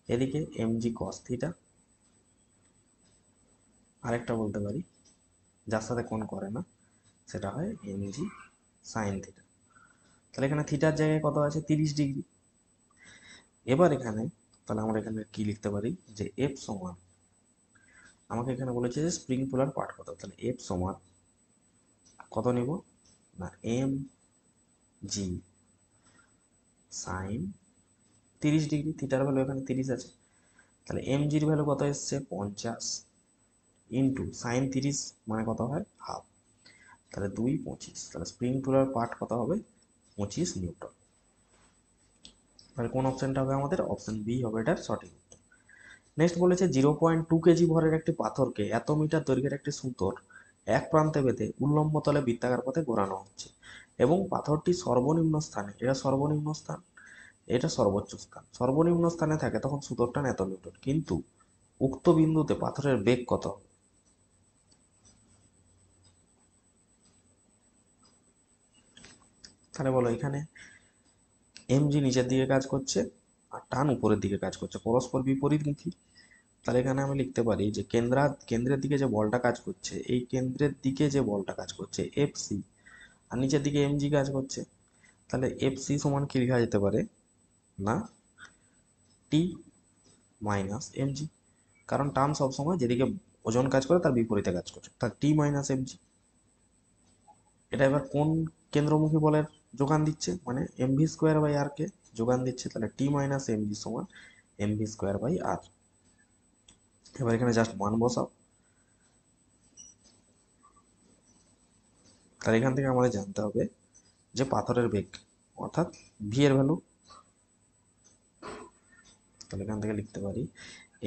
এদিকে এমজি কস থিটা, আরেকটা বলতে পারি যার সাথে কোণ করে না, সেটা হয় এমজি সাইন থিটা। তাহলে এখানে থিটার জায়গায় কত আছে, 30 ডিগ্রি। এবার এখানে তাহলে আমরা এখানে কি লিখতে পারি, যে এফ সমান, আমাকে এখানে বলেছে যে স্প্রিং তোলার পাঠ কত, তাহলে এফ সমান কত নিব না, এম জি সাইন 30 ডিগ্রি, থিটার ভ্যালু এখানে 30 আছে। তাহলে এম জির ভ্যালু কত এসছে, 50 ইন্টু সাইন 30 মানে কত হয়, হাফ। তাহলে 2 25, তাহলে স্প্রিং তোলার পাঠ কত হবে, 25 নিউটন। তাহলে কোন অপশনটা হবে আমাদের, অপশন বি হবে এটার সঠিক উত্তর। নেক্সট বলেছে 0.2 কেজি ভরের একটি পাথরকে এত মিটার দৈর্ঘ্যের একটি সুতোর এক প্রান্তে বেঁধে উল্লম্ব তলে বৃত্তাকার পথে ঘোরানো হচ্ছে এবং পাথরটি সর্বনিম্ন স্থানে, এটা সর্বনিম্ন স্থান, এটা সর্বোচ্চ স্থান, সর্বনিম্ন স্থানে থাকে তখন সুতোর টান এত নিউটন, কিন্তু উক্ত বিন্দুতে পাথরের বেগ কত হবে। তাহলে বলো এখানে এমজি নিচের দিকে কাজ করছে আর টান উপরের দিকে কাজ করছে, পরস্পর বিপরীতমুখী। তাহলে এখানে আমি লিখতে পারি যে কেন্দ্রের দিকে যে বলটা কাজ করছে, এই কেন্দ্রের দিকে যে বলটা কাজ করছে এফ সি, আর নিচের দিকে এমজি কাজ করছে। তাহলে এফ সি সমান কি লেখা যেতে পারে না, টি মাইনাস এমজি, কারণ টান সবসময় যেদিকে ওজন কাজ করে তার বিপরীতে কাজ করে, তার টি মাইনাস এমজি। এটা এবার কোন কেন্দ্রমুখী বলের যোগান দিচ্ছে, মানে mv²/r কে যোগান দিচ্ছে। তাহলে টি মাইনাস এমজি সমান mv²/r। এবার এখানে জাস্ট মান বসাও। তাহলে এখান থেকে আমাদের জানতে হবে যে পাথরের বেগ অর্থাৎ ভি এর ভ্যালু। তাহলে এখান থেকে লিখতে পারি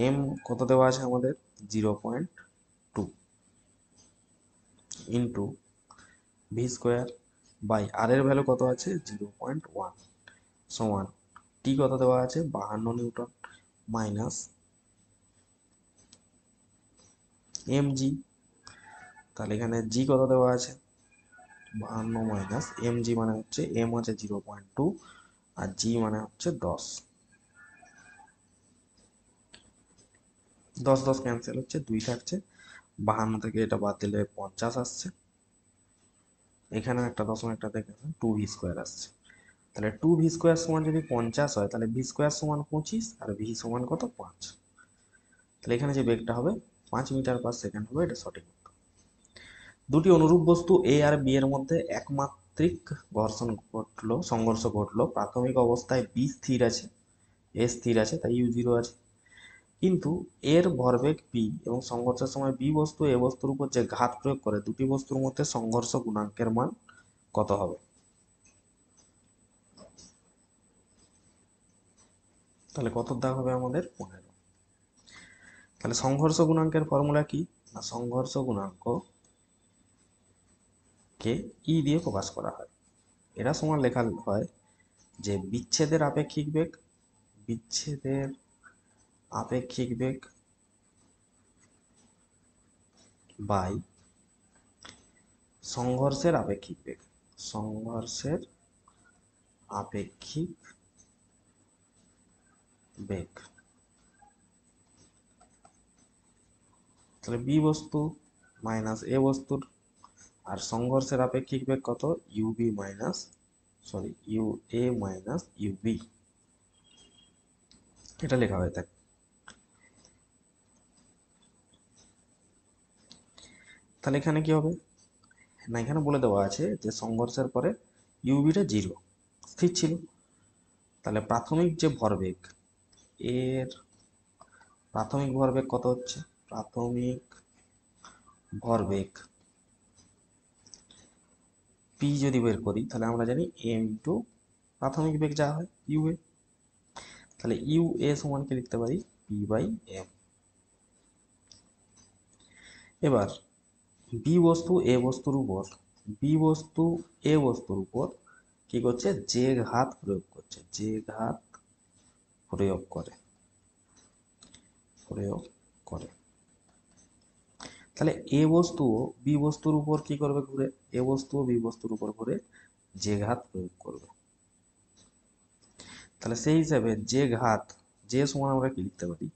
এম কত দেওয়া আছে আমাদের, 0.2 ইন্টু v²/r এর ভ্যালু কত আছে, 0.1 সমান টি কত দেওয়া আছে, 52 নিউটন মাইনাস এম জি, তাহলে এখানে জি কত দেওয়া আছে 52 মাইনাস এম জি মানে হচ্ছে এম আছে 0.2 আর জি মানে হচ্ছে 10, 10 10 ক্যান্সেল হচ্ছে, 2 থাকছে, 52 থেকে এটা বাদ দিলে 50 আসছে, এখানে একটা দশমিক একটা দেখে 2v² আসছে। তাহলে 2v² সমান যদি 50 হয় তাহলে v² সমান 25 আর v সমান কত 5, তাহলে এখানে যে বেগটা হবে 5 মিটার/সেকেন্ড হবে, এটা সঠিক উত্তর। দুটি অনুরূপ বস্তু এ আর বি এর মধ্যে একমাত্রিক সংঘর্ষ ঘটলো, প্রাথমিক অবস্থায় বি স্থির আছে, এ স্থির আছে, তাই u0 আছে, কিন্তু এর ভরবেগ পি এবং সংঘর্ষের সময় বি বস্তু এ বস্তুর উপর যে ঘাত প্রয়োগ করে দুটি বস্তুর মধ্যে সংঘর্ষ গুণাঙ্কের মান কত হবে? তাহলে কত দাগ হবে আমাদের 15। তাহলে সংঘর্ষ গুণাঙ্কের ফর্মুলা কি না, সংঘর্ষ গুণাঙ্ক কে ই দিয়ে প্রকাশ করা হয়। এরা সমান লেখা হয় যে বিচ্ছেদের আপেক্ষিক বেগ, বিচ্ছেদের আপেক্ষিক বেগ বাই সংঘর্ষের আপেক্ষিক বেগ, সংঘর্ষের আপেক্ষিক বেগ। তাহলে বি বস্তু মাইনাস এ বস্তুর আর সংঘর্ষের আপেক্ষিক বেগ কত U B minus U A minus U B, এটা লেখা হয়ে থাকে। তাহলে এখানে কি হবে না, এখানে বলে দেওয়া আছে যে সংঘর্ষের পরে ইউবিটা 0 স্থির ছিল, তাহলে প্রাথমিক যে ভরবেগ এর প্রাথমিক ভরবেগ কত হচ্ছে, প্রাথমিক ভরবেগ পি যদি বের করি তাহলে আমরা জানি এম ইন্টু প্রাথমিক বেগ যা হয় ইউ এ, তাহলে ইউ এ সমানকে লিখতে পারি পি বাই এম। এবার বি বস্তু এ বস্তুর উপর, বি বস্তু এ বস্তুর উপর কি করছে, যে ঘাত প্রয়োগ করছে, যে ঘাত প্রয়োগ করে প্রয়োগ করে তাহলে এ বস্তু বি বস্তুর উপর কি করবে ঘুরে, এ বস্তু বি বস্তুর উপর ঘুরে যে ঘাত প্রয়োগ করবে। তাহলে সেই হিসাবে যে ঘাত, যে সমান আমরা কি লিখতে পারি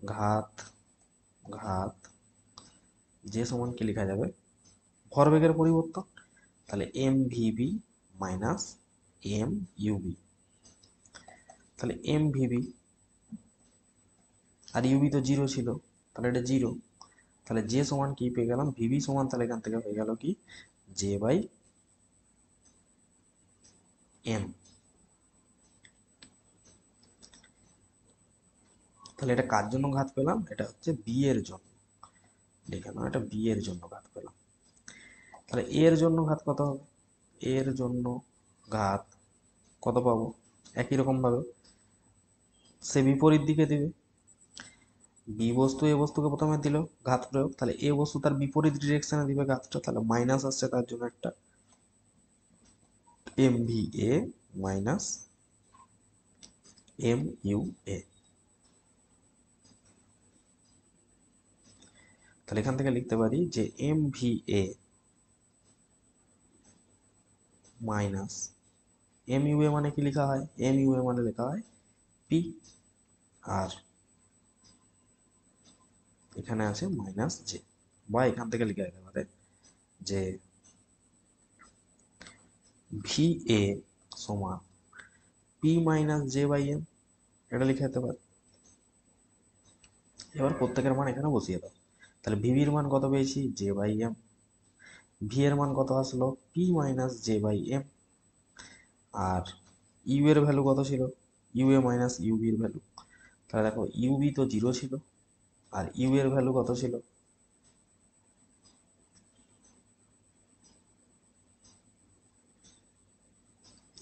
ঘাত, ঘাত যে সমান কি লেখা যাবে ভরবেগের পরিবর্তন, তাহলে M V B minus M U B, তাহলে এম ভিবি আর ইউবি তো 0 ছিল, তাহলে এটা 0, তাহলে যে সমান কি পেয়ে গেলাম ভিবি সমান, তাহলে এখান থেকে হয়ে গেল কি জে বাই এম। তাহলে এটা কার জন্য ঘাত পেলাম, এটা হচ্ছে বি এর জন্য, লিখে নাও এটা বি এর জন্য ঘাত পেলাম। তাহলে এর জন্য ঘাত কত হবে, এর জন্য ঘাত কত পাবো, একই রকম ভাবে সে বিপরীত দিকে দিবে, বি বস্তু এ বস্তুকে প্রথমে দিল ঘাত প্রয়োগ, তাহলে এ বস্তু তার বিপরীত ডিরেকশনে দিবে ঘাতটা, তাহলে মাইনাস আসছে তার জন্য একটা M V A minus M U A. তাহলে এখান থেকে লিখতে পারি যে M V A minus M U A মানে কি লেখা হয়, এম ইউ এ মানে লেখা হয় পি, আর এখানে আছে মাইনাস জে, বা এখান থেকে লিখে দিতে পারে যে ভি এ সমান P minus J by M, এটা লিখে দিতে পারে। এবার প্রত্যেকের মান এখানে বসিয়ে দাও, তাহলে ভিভির মান কত পেয়েছি জে বাই এম, ভি এর মান কত আসলো P minus J by M, আর ইউ এর ভ্যালু কত ছিল ইউ এ মাইনাস ইউবির ভ্যালু, তাহলে দেখো ইউবি তো 0 ছিল আর ইউ এর ভ্যালু কত ছিল,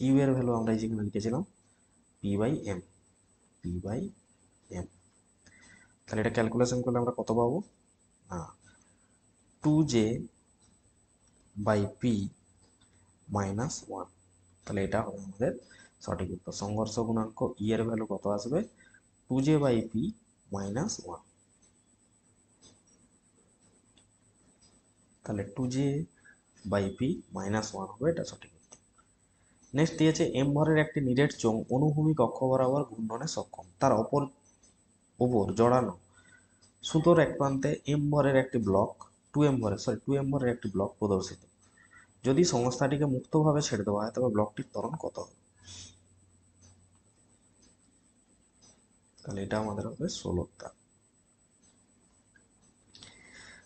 ইউ এর ভ্যালু আমরা যেখানে লিখেছিলাম P by M, P by M. তাহলে এটা ক্যালকুলেশন করলে আমরা কত পাবো না 2j বাই পি মাইনাস 1, তাহলে এটা হবে আমাদের সঠিক উত্তর। সংঘর্ষ গুণাঙ্ক ই এর ভ্যালু কত আসবে 2j বাই পি মাইনাস 1। তাহলে 2j/p - 1 হবে, এটা সঠিক উত্তর। নেক্সট দিয়েছে m ভরের একটি নিরেট চোঙ অনুভূমিক অক্ষ বরাবর ঘূর্ণনে সক্ষম, তার ওপর জড়ানো সুতোর এক প্রান্তে টু এম ভরের একটি ব্লক প্রদর্শিত। যদি সংস্থাটিকে মুক্তভাবে ছেড়ে দেওয়া হয় তবে ব্লকটির ত্বরণ কত হবে? তাহলে এটা আমাদের হবে 16টা।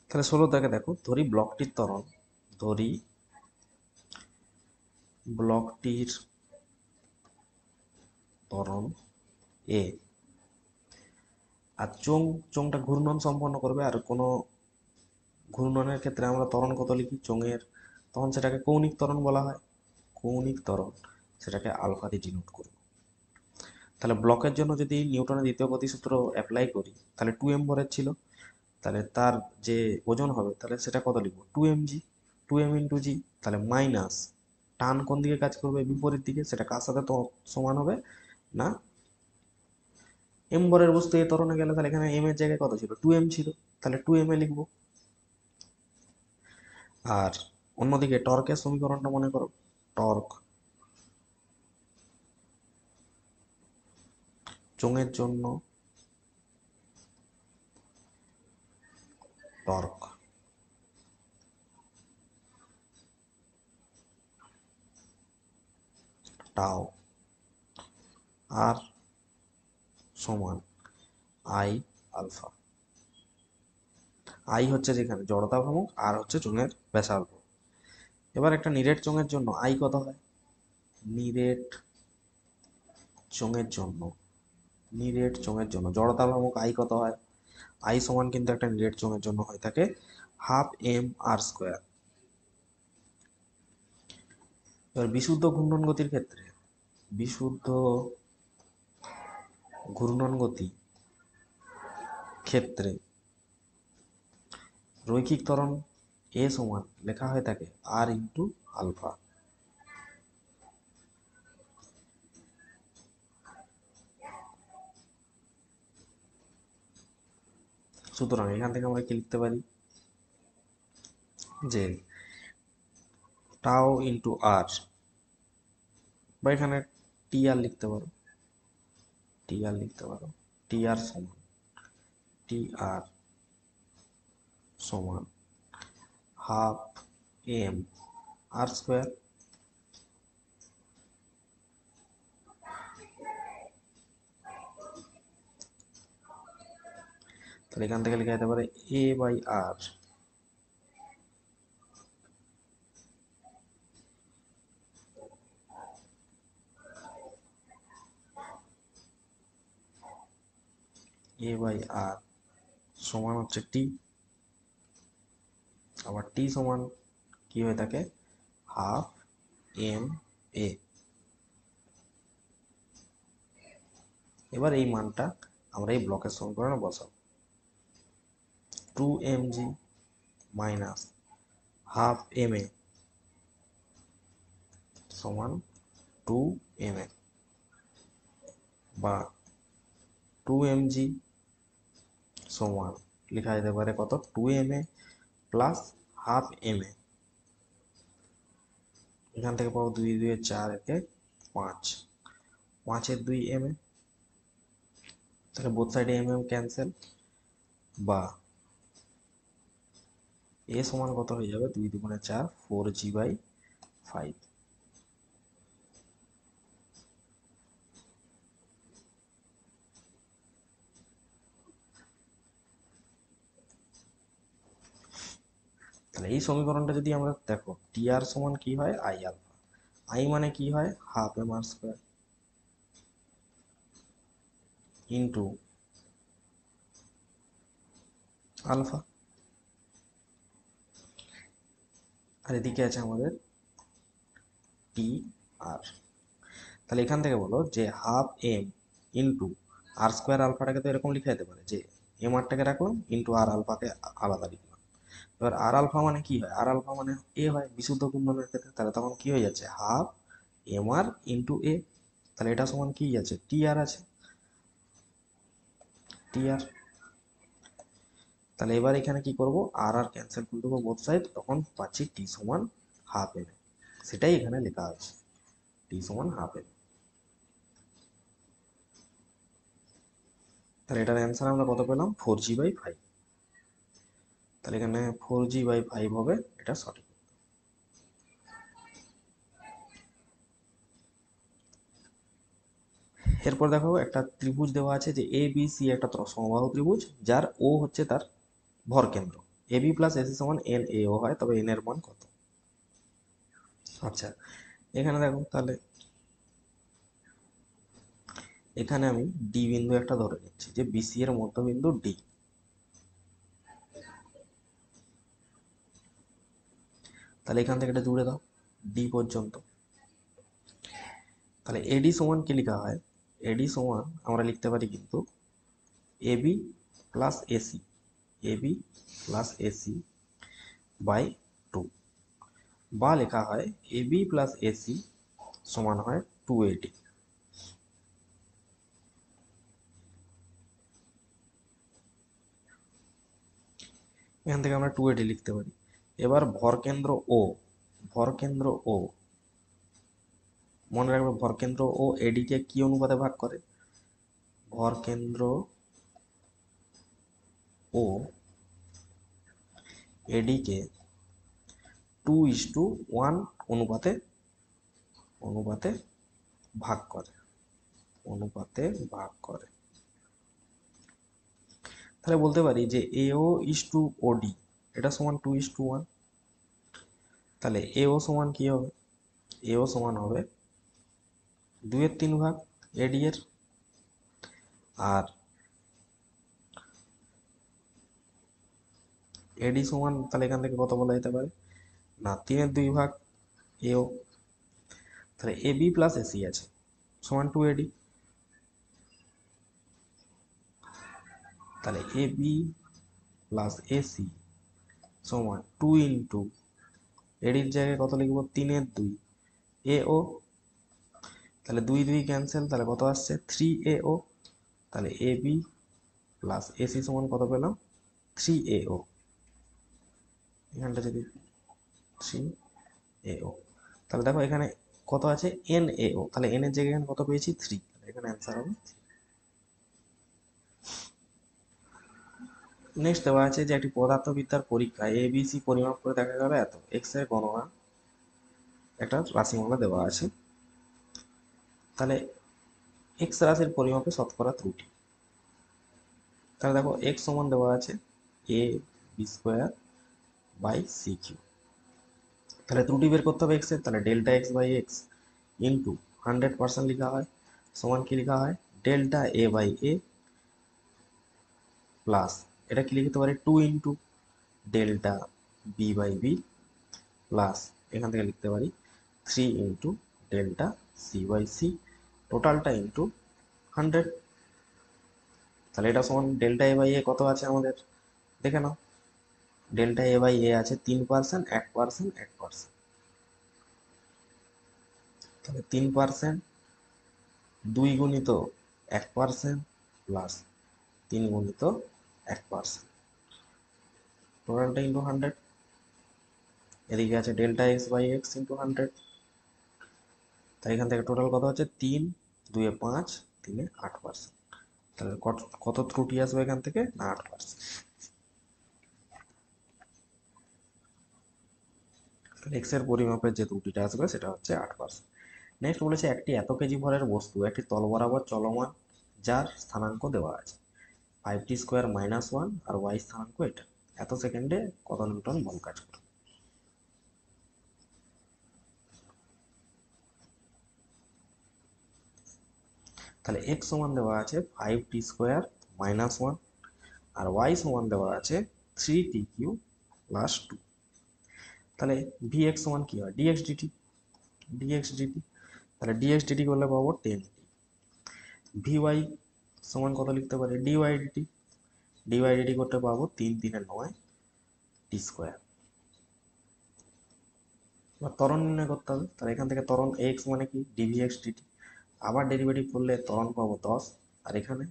তাহলে 16টাকে দেখো, ধরি ব্লকটির ত্বরণ এ, আর চোঙটা ঘূর্ণন সম্পন্ন করবে, আর কোনো ঘূর্ণনের ক্ষেত্রে আমরা ত্বরণ কত লিখি চোঙের, তখন সেটাকে কৌণিক ত্বরণ বলা হয়। কৌণিক ত্বরণ, সেটাকে আলফা দিয়ে ডিনোট করব। তাহলে ব্লকের জন্য যদি নিউটনের দ্বিতীয় গতিসূত্র অ্যাপ্লাই করি, তাহলে 2m ভরের ছিল, তাহলে তার যে ওজন হবে তাহলে সেটা কত লিখবো 2mg, 2m ইন্টু জি, তাহলে মাইনাস টান কোন দিকে কাজ করবে বিপরীত দিকে, সেটা কার সাথে তো সমান হবে না, এম ভরের বস্তু এ ত্বরণে গেলে তাহলে এখানে এম এর জায়গায় কত ছিল 2m ছিল, তাহলে 2m এ লিখবো। আর অন্যদিকে টর্কের সমীকরণটা মনে করো, টর্ক চোঙের জন্য টর্ক টাও আর সমান আই আলফা। আই হচ্ছে যেখানে জড়তা ভ্রামক, আর হচ্ছে চোঙের ব্যাসার্ধ। এবার একটা নিরেট চোঙের জন্য আই কত হয়, নিরেট চোঙের জন্য জড়তা ভ্রামক আই কত হয়, আই সমান কিন্তু একটা নিরেট চোঙের জন্য হয়ে থাকে ½ m r²। এবার বিশুদ্ধ ঘূর্ণন গতির ক্ষেত্রে রৈখিক ত্বরণ এ সমান লেখা হয়ে থাকে r ইন্টু আলফা। সুতরাং এখান থেকে আমরা কি লিখতে পারি, যে টাও ইন্টু আর, বা এখানে টি আর লিখতে পারো, টি আর সমান ½ m r²। তাহলে এখান থেকে লেখা যেতে পারে a/r সমান হচ্ছে টি, আবার টি সমান কি হয়ে থাকে ½ m a। এবার এই মানটা আমরা এই ব্লকের সমীকরণে বসাবো, 2mg মাইনাস ½ ma সমান 2ma, বা 2mg সমান লেখা যেতে পারে কত 2ma প্লাস ½ ma। এখান থেকে পাবো 2 2 4 একে 5, 5 2 ma, তাহলে বোথ সাইডে ক্যান্সেল, বা এ সমান কত হয়ে যাবে 2 2 4 4g/5। তাহলে এই সমীকরণটা যদি আমরা দেখো, টি আর সমান কি হয় আই আলফা, আই মানে কি হয় ½ m r² ইন্টু আলফা, আর এদিকে আছে আমাদের টি আর। তাহলে এখান থেকে বলো যে ½ m ইন্টু r² আলফাটাকে তো এরকম লিখে যেতে পারে যে এম আরটাকে রাখলাম ইন্টু আর আলফাকে আলাদা লিখলাম। এবার আর আলফা মানে কি হয়, আর আলফা মানে এ হয় বিশুদ্ধ ঘূর্ণনের ক্ষেত্রে, তাহলে তখন কি হয়ে যাচ্ছে ½ mr ইন্টু এ, তাহলে এটা সমান কি আছে টি আর আছে, টি আর। তাহলে এবার এখানে কি করব, আর আর ক্যান্সেল করে দেবো বোথ সাইড, তখন পাচ্ছি টি সমান হাফ এম। সেটাই এখানে লেখা আছে, টি সমান হাফ এম। তাহলে এটার অ্যান্সার আমরা কত পেলাম, 4g/5। তাহলে এখানে 4g/5 হবে এটা সঠিক। এরপর দেখো একটা ত্রিভুজ দেওয়া আছে যে এ বি সি, একটা সমবাহু ত্রিভুজ যার ও হচ্ছে তার ভর কেন্দ্র। এ বি প্লাস এসি সমান এন এ ও হয়, তবে এন এর মান কত? আচ্ছা, এখানে দেখো তাহলে এখানে আমি ডি বিন্দু একটা ধরে নিচ্ছি, যে বিসি এর মধ্যবিন্দু ডি। তাহলে এখান থেকে এটা জুড়ে দাও ডি পর্যন্ত। তাহলে এডি সমান কি লেখা হয়, এডি সমান আমরা লিখতে পারি কিন্তু A B plus A C, A B plus A C by 2, বা লেখা হয় এবি প্লাস এসি সমান হয় 2AD। এখান থেকে আমরা 2AD লিখতে পারি। এবার ভরকেন্দ্র ও, ভরকেন্দ্র ও, মনে রাখবে ভরকেন্দ্র ও এডি কে কি অনুপাতে ভাগ করে, ভরকেন্দ্র ও এডি কে 2:1 অনুপাতে অনুপাতে ভাগ করে, অনুপাতে ভাগ করে। তাহলে বলতে পারি যে এও ইস টু ওডি এটা সমান 2:1। তাহলে এও সমান কি হবে, এও সমান হবে 2/3 এডি এর। আর এডি সমান তাহলে এখান থেকে কত বলা যেতে পারে না, 3/2 এও। তাহলে এ বি প্লাস এসি আছে সমান 2AD। তাহলে এ বি প্লাস এসি সমান 2 ইন্টু এডির জায়গায় কত লিখব, 3/2 এও। তাহলে 2 ক্যান্সেল, তাহলে কত আসছে 3AO। তাহলে এ বি প্লাস এসি সমান কত পেলাম, 3AO। এখানটা যদি 3AO, তাহলে দেখো এখানে কত আছে NAO, তাহলে এন এর জায়গায় এখানে কত পেয়েছি 3, এখানে অ্যান্সার হবে। নেক্সট দেওয়া আছে যে একটি পদার্থবিদ্যার পরীক্ষায় ABC পরিমাপ করে দেখা গেল এত, এক্স এর গণনা একটা রাশিমালা দেওয়া আছে। তাহলে এক্স রাশির পরিমাপে শতকরা ত্রুটি। তাহলে দেখো এক্স সমান দেওয়া আছে AB² / CQ। তাহলে ত্রুটি বের করতে হবে এক্স এর, তাহলে Δx/x ইন্টু 100% লেখা হয় সমান কি লেখা হয়, Δa/a প্লাস এটা কি লিখতে পারি 2 ইন্টু Δb/b প্লাস এখান থেকে লিখতে পারি 3 ইন্টু Δc/c, টোটালটা ইন্টু 100। তাহলে এটা সমান Δa/a কত আছে আমাদের দেখে নাও, Δa/a আছে 3%, 1%, 1%। তাহলে 3% 2 গুণিত 1% প্লাস 3 গুণিত 1%, টোটালটা ইন্টু 100। এদিকে আছে Δx/x ইন্টু 100। তাই এখান থেকে টোটাল কত হচ্ছে 3, 2 এ 5, 3 এ 8%। তাহলে কত ত্রুটি আসবে এখান থেকে না 8%। এক্স এর পরিমাপের যে ত্রুটিটা আসবে সেটা হচ্ছে 8%। নেক্সট বলেছে একটি এত কেজি ভরের বস্তু একটি তল বরাবর চলমান, যার স্থানাঙ্ক দেওয়া আছে 5t² - 1 আর ওয়াই স্থানাঙ্ক এটা, এত সেকেন্ডে কত নিউটন বল কাজ করে। তাহলে এক্স সমান দেওয়া আছে 5t² - 1 আর ওয়াই সমান দেওয়া আছে 3t³ + 2। তাহলে vx সমান কি হয়, dx/dt, dx/dt। তাহলে dx/dt করলে পাবো 10t। vy সমান কত লিখতে পারি, dy/dt, dy/dt করতে পাবো 3 3 এ 9 t²। এবার ত্বরণ নির্ণয় করতে হবে, তাহলে এখান থেকে ত্বরণ x মানে কি dvx/dt, আবার ডেরিভেটিভ করলে ত্বরণ পাবো 10, আর এখানে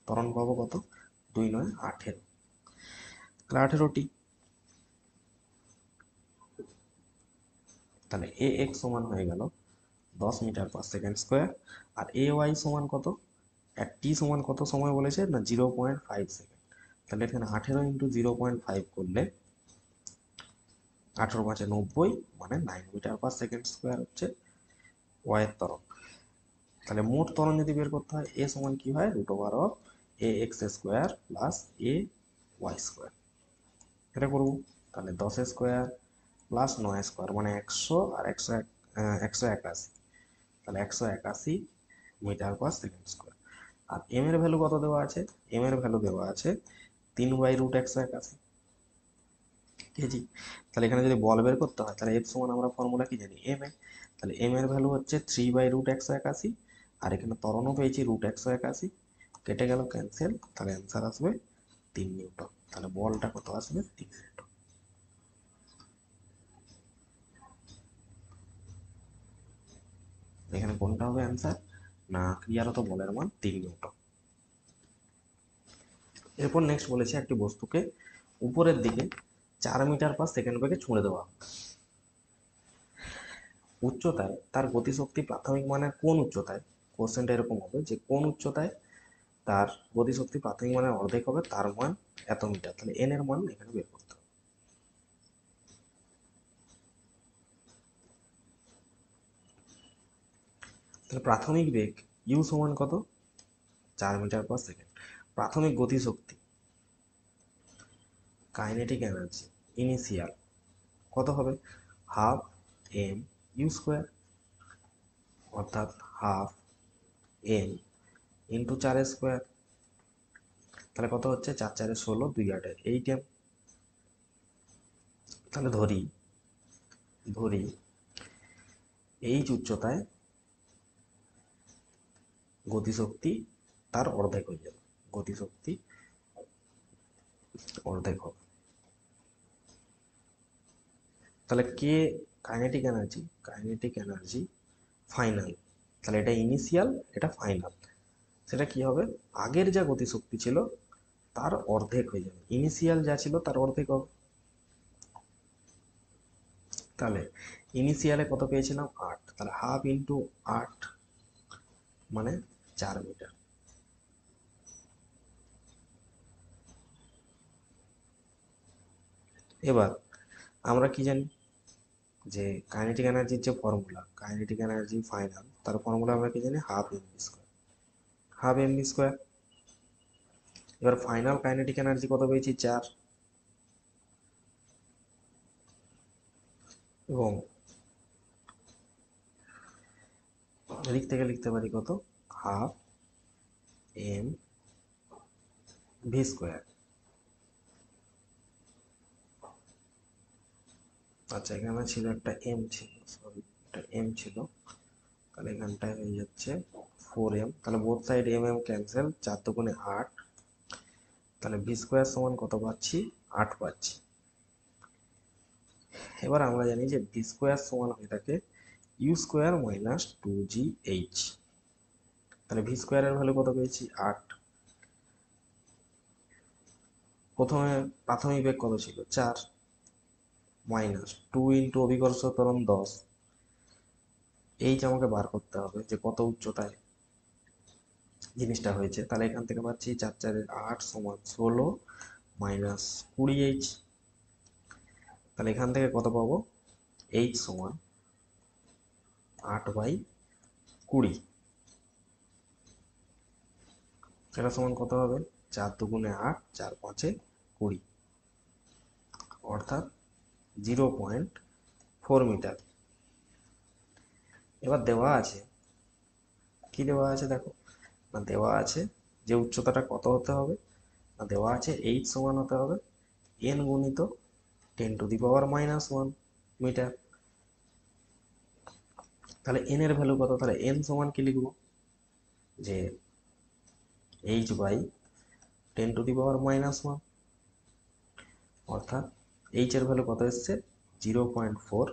ত্বরণ পাবো কত 2 9 18। তাহলে 18টি। তাহলে এ এক্স সমান হয়ে গেল 10 metre per second square. R A Y সমান কত? এক টি সমান কত সময় বলেছে না, 0.5 সেকেন্ড। তাহলে এখানে 18 × 0.5 করলে 18×5 = 90, মানে 9 মিটার/সেকেন্ড স্কোয়ার হচ্ছে ওয়াই এর ত্বরণ। তাহলে মোট ত্বরণ যদি বের করতে হয়, এ সমান কি হয়, √(ax² + ay²). এটা করবো। তাহলে 10² + 9² মানে 100, আর 181। তাহলে 181 মিটার/সেকেন্ড স্কোয়ার। আর এম এর ভ্যালু কত দেওয়া আছে? এম এর ভ্যালু দেওয়া আছে 3/√181 কেজি। তাহলে এখানে যদি বল বের করতে হয়, তাহলে এফ সমান আমরা ফর্মুলা কি জানি, এম এ। তাহলে এম এর ভ্যালু হচ্ছে 3/√181, আর এখানে ত্বরণও পেয়েছি √181, কেটে গেল ক্যান্সেল। তাহলে অ্যান্সার আসবে 3 নিউটন। তাহলে বলটা কত আসবে, 3 নিউটন। এখানে কোনটা হবে অ্যান্সার, না ক্রিয়ারত বলের মান 3 নিউটন। এরপর নেক্সট বলেছে একটি বস্তুকে উপরের দিকে 4 মিটার/সেকেন্ড বেগে ছুঁড়ে দেওয়া হবে। উচ্চতায় তার গতিশক্তি প্রাথমিক মানের কোন উচ্চতায়, কোশ্চেনটা এরকম হবে যে কোন উচ্চতায় তার গতিশক্তি প্রাথমিক মানের অর্ধেক হবে, তার মান এত মিটার। তাহলে এন এর মান এখানে বের করতে হবে। তাহলে প্রাথমিক বেগ ইউ সমান কত, 4 মিটার/সেকেন্ড। প্রাথমিক গতিশক্তি, কাইনেটিক এনার্জি ইনিশিয়াল কত হবে, ½ m u², অর্থাৎ ½ m × 4 স্কোয়ার। তাহলে কত হচ্ছে, 4×4 = 16, 2 × 8 8m। তাহলে ধরি এইচ উচ্চতায় গতিশক্তি তার অর্ধেক হয়ে যাবে, গতিশক্তি অর্ধেক হবে। তাহলে কে কাইনেটিক এনার্জি ফাইনাল। তাহলে এটা ইনিশিয়াল, এটা ফাইনাল। সেটা কি হবে, আগের যা গতিশক্তি ছিল তার অর্ধেক হয়ে যাবে, ইনিশিয়াল যা ছিল তার অর্ধেক হবে। তাহলে ইনিশিয়ালে কত পেয়েছিলাম, 8। তাহলে ½ × 8 মানে 4 মিটার। এবার আমরা কি জানি, যে কাইনেটিক এনার্জির যে ফর্মুলা, কাইনেটিক এনার্জি ফাইনাল, তার ফর্মুলা আমরা কি জানি, ½ mv²। এবার ফাইনাল কাইনেটিক এনার্জি কত পেয়েছি, 4। এবং এদিক থেকে লিখতে পারি কত, ½ mv²। আচ্ছা, এখানে ছিল একটা এম ছিল, সরি একটা এম ছিল, তাহলে এখানটায় হয়ে যাচ্ছে 4m। তাহলে বোথ সাইড এম ক্যান্সেল, 4×2 = 8। তাহলে v² সমান কত পাচ্ছি, 8 পাচ্ছি। এবার আমরা জানি যে v² সমান হয়ে থাকে u² - 2gh। তাহলে v² এর ভ্যালু কত পেয়েছি, 8। প্রথমে প্রাথমিক বেগ কত ছিল, 4, -2 × অভিকর্ষ ত্বরণ 10। এইচ আমাকে বার করতে হবে যে কত উচ্চতায় জিনিসটা হয়েছে। তাহলে এখান থেকে পাচ্ছি 4×4 = 8 = 16 - 20h। তাহলে এখান থেকে কত পাবো, h সমান 8/20। সেটা সমান কত হবে, 4×2 = 8, 4×5 = 20, অর্থাৎ 0.4 মিটার। এবার দেওয়া আছে, কি দেওয়া আছে দেখো, না দেওয়া আছে যে উচ্চতাটা কত হতে হবে, না দেওয়া আছে h সমান হতে হবে n × 10⁻⁻1 মিটার। তাহলে n এর ভ্যালু কত, তাহলে n সমান কি লিখবো, যে h/10⁻⁻1, অর্থাৎ h এর ভ্যালু কত এসছে, 0.4।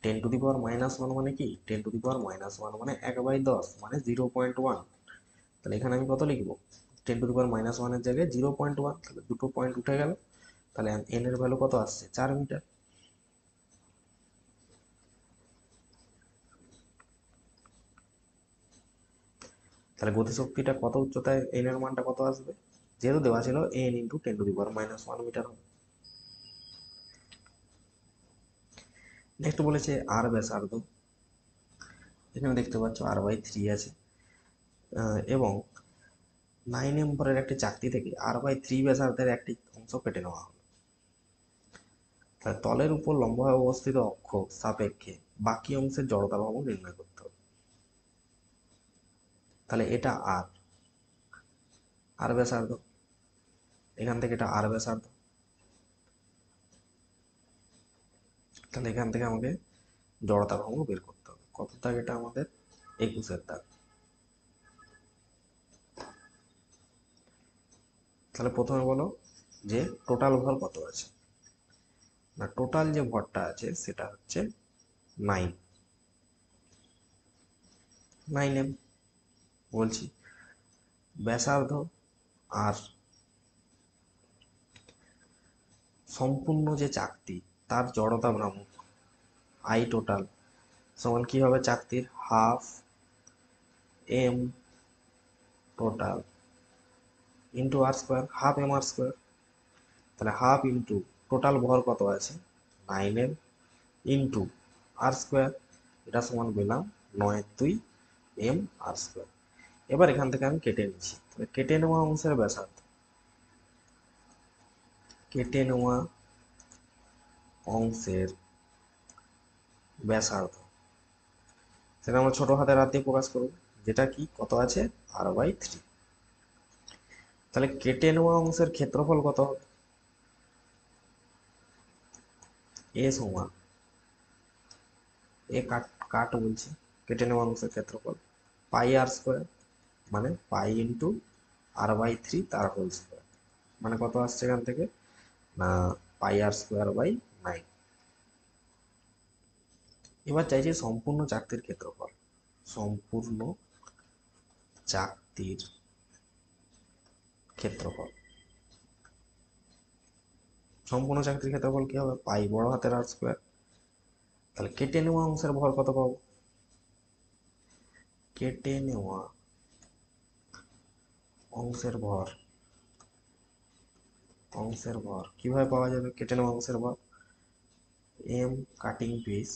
10⁻⁻1 মানে কি, 10⁻⁻1 মানে 1/10 মানে 0.1। তাহলে এখানে আমি কত লিখবো, 10⁻⁻1 এর জায়গায় 0.1, তাহলে দুটো পয়েন্ট উঠে গেল। তাহলে এন এর ভ্যালু কত আসছে? 4 মিটার। তাহলে গতিশক্তিটা কত উচ্চতায় এন এর মানটা কত আসবে? যেহেতু দেওয়া ছিল এন ইন্টু 10⁻⁻1 মিটার হবে। নেক্সট বলেছে আর ব্যাসার্ধ, এখানে দেখতে পাচ্ছ r/3 আছে, এবং 9 এর একটি চাকতি থেকে r/3 ব্যাসার্ধের একটি অংশ কেটে নেওয়া হলো। তাহলে তলের উপর লম্বভাবে অবস্থিত অক্ষ সাপেক্ষে বাকি অংশের জড়তা ভ্রামক নির্ণয় করতে হবে। তাহলে এটা আর ব্যাসার্ধ, এখান থেকে এটা আর ব্যাসার্ধ, তাহলে এখান থেকে আমাকে জড়তা ভ্রামক বের করতে হবে। কত দাগ এটা আমাদের? 21 দাগ। তাহলে প্রথমে বলো যে টোটাল ভর কত আছে। না, টোটাল যে ভরটা আছে সেটা হচ্ছে 9 এম। বলছি ব্যাসার্ধ আর সম্পূর্ণ যে চাকতি তার জড়তা ভ্রামক আই টোটাল সমান কি হবে? চাকতির হাফ এম টোটাল ইন্টু আর square, half M R square. তাহলে হাফ ইন্টু টোটাল ভর কত আছে 9 এম ইন্টু আর স্কোয়ার, এটা সমান পেলাম 9 × 2 এম আর স্কোয়ার। এবার এখান থেকে আমি কেটে নিচ্ছি, তাহলে কেটে নেওয়া অংশের ব্যাসার্ধ, কেটে নেওয়া অংশের ব্যাসার্ধ সেটা আমরা ছোট হাতের হাত দিয়ে প্রকাশ করব, যেটা কি কত আছে r/3। তাহলে কেটে নেওয়া অংশের ক্ষেত্রফল কত হবে? এ সমান এ কাট কাট বলছি, কেটে নেওয়া অংশের ক্ষেত্রফল πr² মানে পাই ইন্টু r/3 তার হোল স্কোয়ার, মানে কত আসছে এখান থেকে? না, πr²/9। এবার চাইছি সম্পূর্ণ চাকতির ক্ষেত্রফল। সম্পূর্ণ চাকতির ক্ষেত্রফল, সম্পূর্ণ চাকতির ক্ষেত্রফল কি হবে? পাই বড় হাতের আর স্কোয়ার। তাহলে কেটে নেওয়া অংশের ভর কত পাবো? কেটে নেওয়া অংশের ভর কিভাবে পাওয়া যাবে? কেটে নেওয়া অংশের ভর এম কাটিং পিস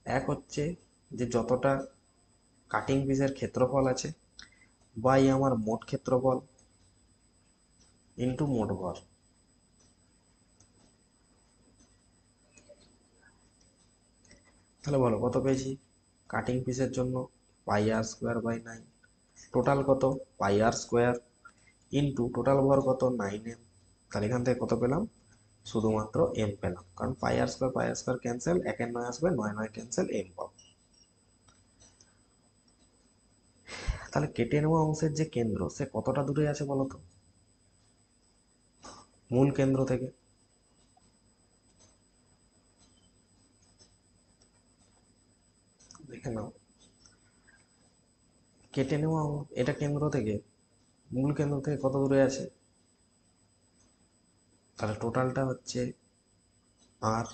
এক হচ্ছে যে যতটা কাটিং পিসের ক্ষেত্রফল আছে বাই আমার মোট ক্ষেত্রফল ইন্টু মোট ভর। তাহলে বলো কত পেয়েছি? কাটিং পিসের জন্য πr²/9, টোটাল কত πr² ইন্টু টোটাল ভর কত 9m। তাহলে এখান থেকে কত পেলাম? শুধুমাত্র m পেলাম, কারণ πr² ক্যান্সেল, 1 এর 9 আসবে, 9 9 ক্যান্সেল, m পাবো। তাহলে কেটে নেওয়া অংশের যে কেন্দ্র সে কতটা দূরে আছে বলতো মূল কেন্দ্র থেকে? দেখে নাও, কেটে নেওয়া এটা কেন্দ্র থেকে মূল কেন্দ্র থেকে কত দূরে আছে? তাহলে টোটালটা হচ্ছে আর,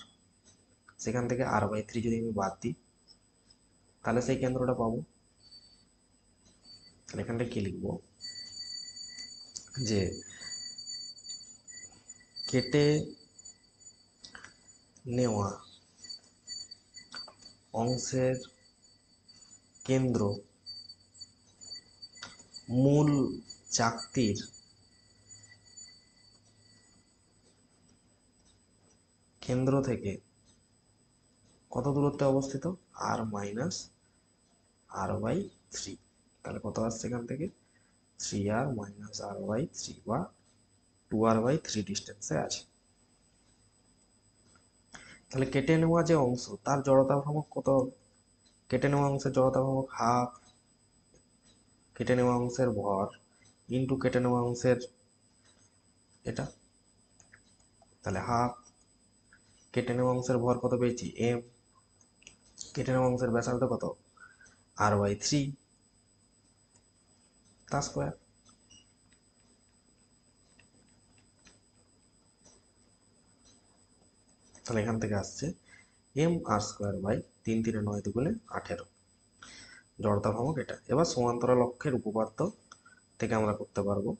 সেখান থেকে r/3 যদি আমি বাদ দিই তাহলে সেই কেন্দ্রটা পাবো। তাহলে এখানটা কি লিখবো? যে কেটে নেওয়া অংশের কেন্দ্র মূল চাকতির কেন্দ্র থেকে কত দূরত্বে অবস্থিত? r-r/3। তাহলে কত আসছে এখান থেকে? 3r-r/3 বা 2r/3 ডিস্টেন্সে আছে। তাহলে কেটে নেওয়া যে অংশ তার জড়তা ভ্রামক কত হবে? কেটে নেওয়া অংশের জড়তা ভ্রামক হাফ কেটে নেওয়া অংশের ভর ইন্টু কেটে নেওয়া অংশের এটা, তাহলে হাফ কেটে নেওয়া অংশের ভর কত পেয়েছি? m। কেটে নেওয়া অংশের ব্যাসার্ধ কত? r/3 তার স্কোয়ার। তাহলে এখান থেকে আসছে এম আর স্কোয়ার বাই 3 3 9 দুগুণে 18 জড়তা ভ্রামক এটা। এবার সমান্তরাল অক্ষের উপপাদ্য থেকে আমরা করতে পারবো।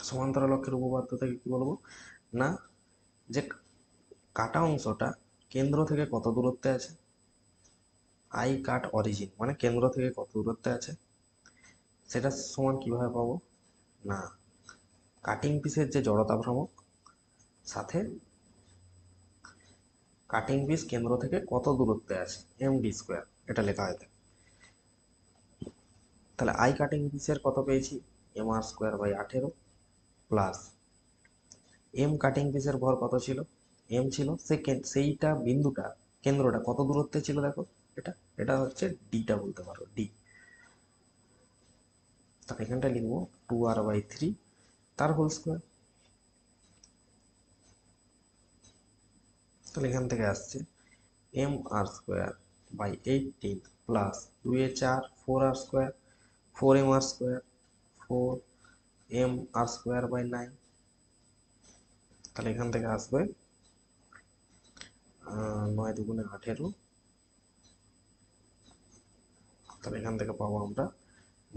সমান্তরাল অক্ষের উপপাদ্য থেকে কি বলবো না, যে কাটা অংশটা কেন্দ্র থেকে কত দূরত্বে আছে, আই কাট অরিজিন মানে কেন্দ্র থেকে কত দূরত্বে আছে, সেটা সমান কিভাবে পাবো না, কাটিং পিসের যে জড়তা ভ্রামক সাথে কাটিং পিস কেন্দ্র থেকে কত দূরত্বে আছে এম ডি স্কোয়ার, এটা লেখা হয়। তাহলে আই কাটিং পিসের কত পেয়েছি M R square by 18 plus M cutting পিসের ভর কত ছিল, এম ছিল সেইটা বিন্দুটা কেন্দ্রটা কত দূরত্বে ছিল দেখো, এটা এটা হচ্ছে ডিটা বলতে পারো ডি। তাহলে এখানটা লিখবো 2r/3 তার হোল স্কোয়ার। তাহলে এখান থেকে আসছে M R square by 18 plus 2 এ 4 4r square 4m R square 4m R square by 9। তাহলে এখান থেকে আসবে 9 দুগুণে 18। তাহলে এখান থেকে পাবো আমরা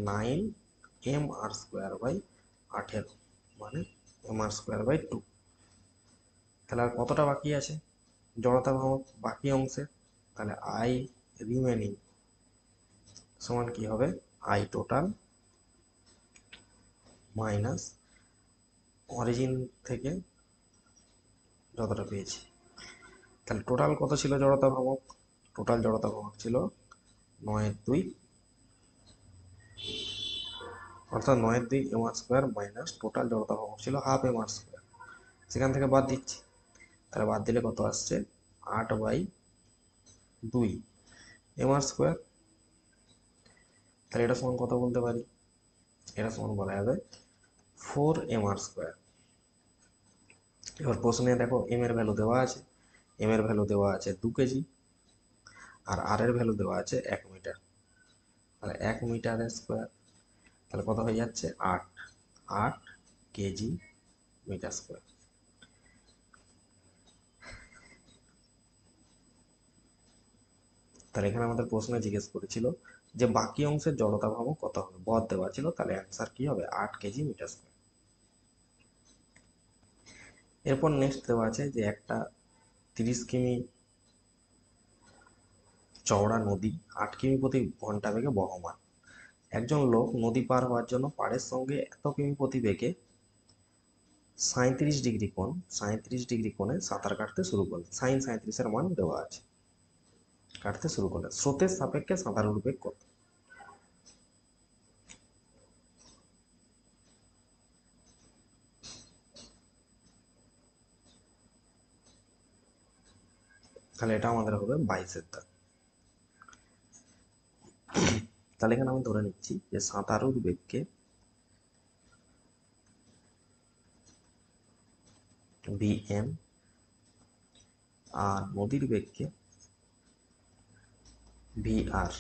9m আর স্কোয়ার বাই 18 মানে m আর স্কোয়ার বাই 2। তাহলে আর কতটা বাকি আছে জড়তা ভ্রামক বাকি অংশে, তাহলে আই রিমেনিং সমান কি হবে আই টোটাল মাইনাস অরিজিন থেকে যতটা পেয়েছি। তাহলে টোটাল কত ছিল জড়তা ভ্রামক, টোটাল জড়তা ভ্রামক ছিল 9/2 অর্থাৎ 9/2 M R square minus total জড়তা ভ্রামক ছিল হাফ এম আর স্কোয়ার, সেখান থেকে বাদ দিচ্ছি। তাহলে বাদ দিলে কত আসছে 8/2 এম আর স্কোয়ার। তাহলে এটা সমান কত বলতে পারি, এটা সমান বলা যাবে 4m আর স্কোয়ার। এবার প্রশ্নে দেখো এম এর ভ্যালু দেওয়া আছে, এম এর ভ্যালু দেওয়া আছে 2 কেজি আর আর এর ভ্যালু দেওয়া আছে 1 মিটার। তাহলে 1 মিটারের স্কোয়ার তাহলে কত হয়ে যাচ্ছে 8 8 কেজি মিটার স্কোয়ার। তাহলে এখানে আমাদের প্রশ্নে জিজ্ঞেস করেছিল যে বাকি অংশের জড়তা ভ্রামক কত হবে, বল দেওয়া ছিল, তাহলে অ্যান্সার কি হবে 8 কেজি মিটার স্কোয়ার। এরপর নেক্সট দেওয়া আছে যে একটা 30 কিমি চওড়া নদী 8 কিমি প্রতি ঘন্টা বেগে বহমান। একজন লোক নদী পার হওয়ার জন্য পাড়ের সঙ্গে এত কিমি প্রতি বেগে 37 ডিগ্রি কোণে সাঁতার কাটতে শুরু করলেন। সাইন 37 এর মান দেওয়া আছে, কাটতে শুরু করলেন, স্রোতের সাপেক্ষে সাঁতারুর বেগ কত। তাহলে এটা আমাদের হবে 22-এর দাগ। তাহলে এখানে আমি ধরে নিচ্ছি যে সাঁতারুর বেগকে vm আর নদীর বেগকে vr।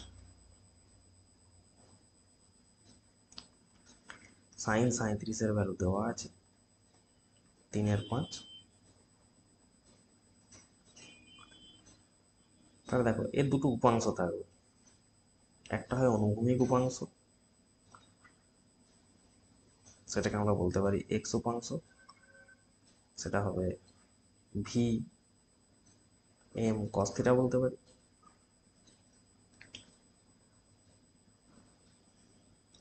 সাইন 37 এর ভ্যালু দেওয়া আছে 3/5। তাহলে দেখো এর দুটো উপাংশ থাকবে, একটা হয় অনুভূমিক উপাংশ, সেটাকে আমরা বলতে পারি এক্স উপাংশ, সেটা হবে ভি এম কস থিটা বলতে পারি।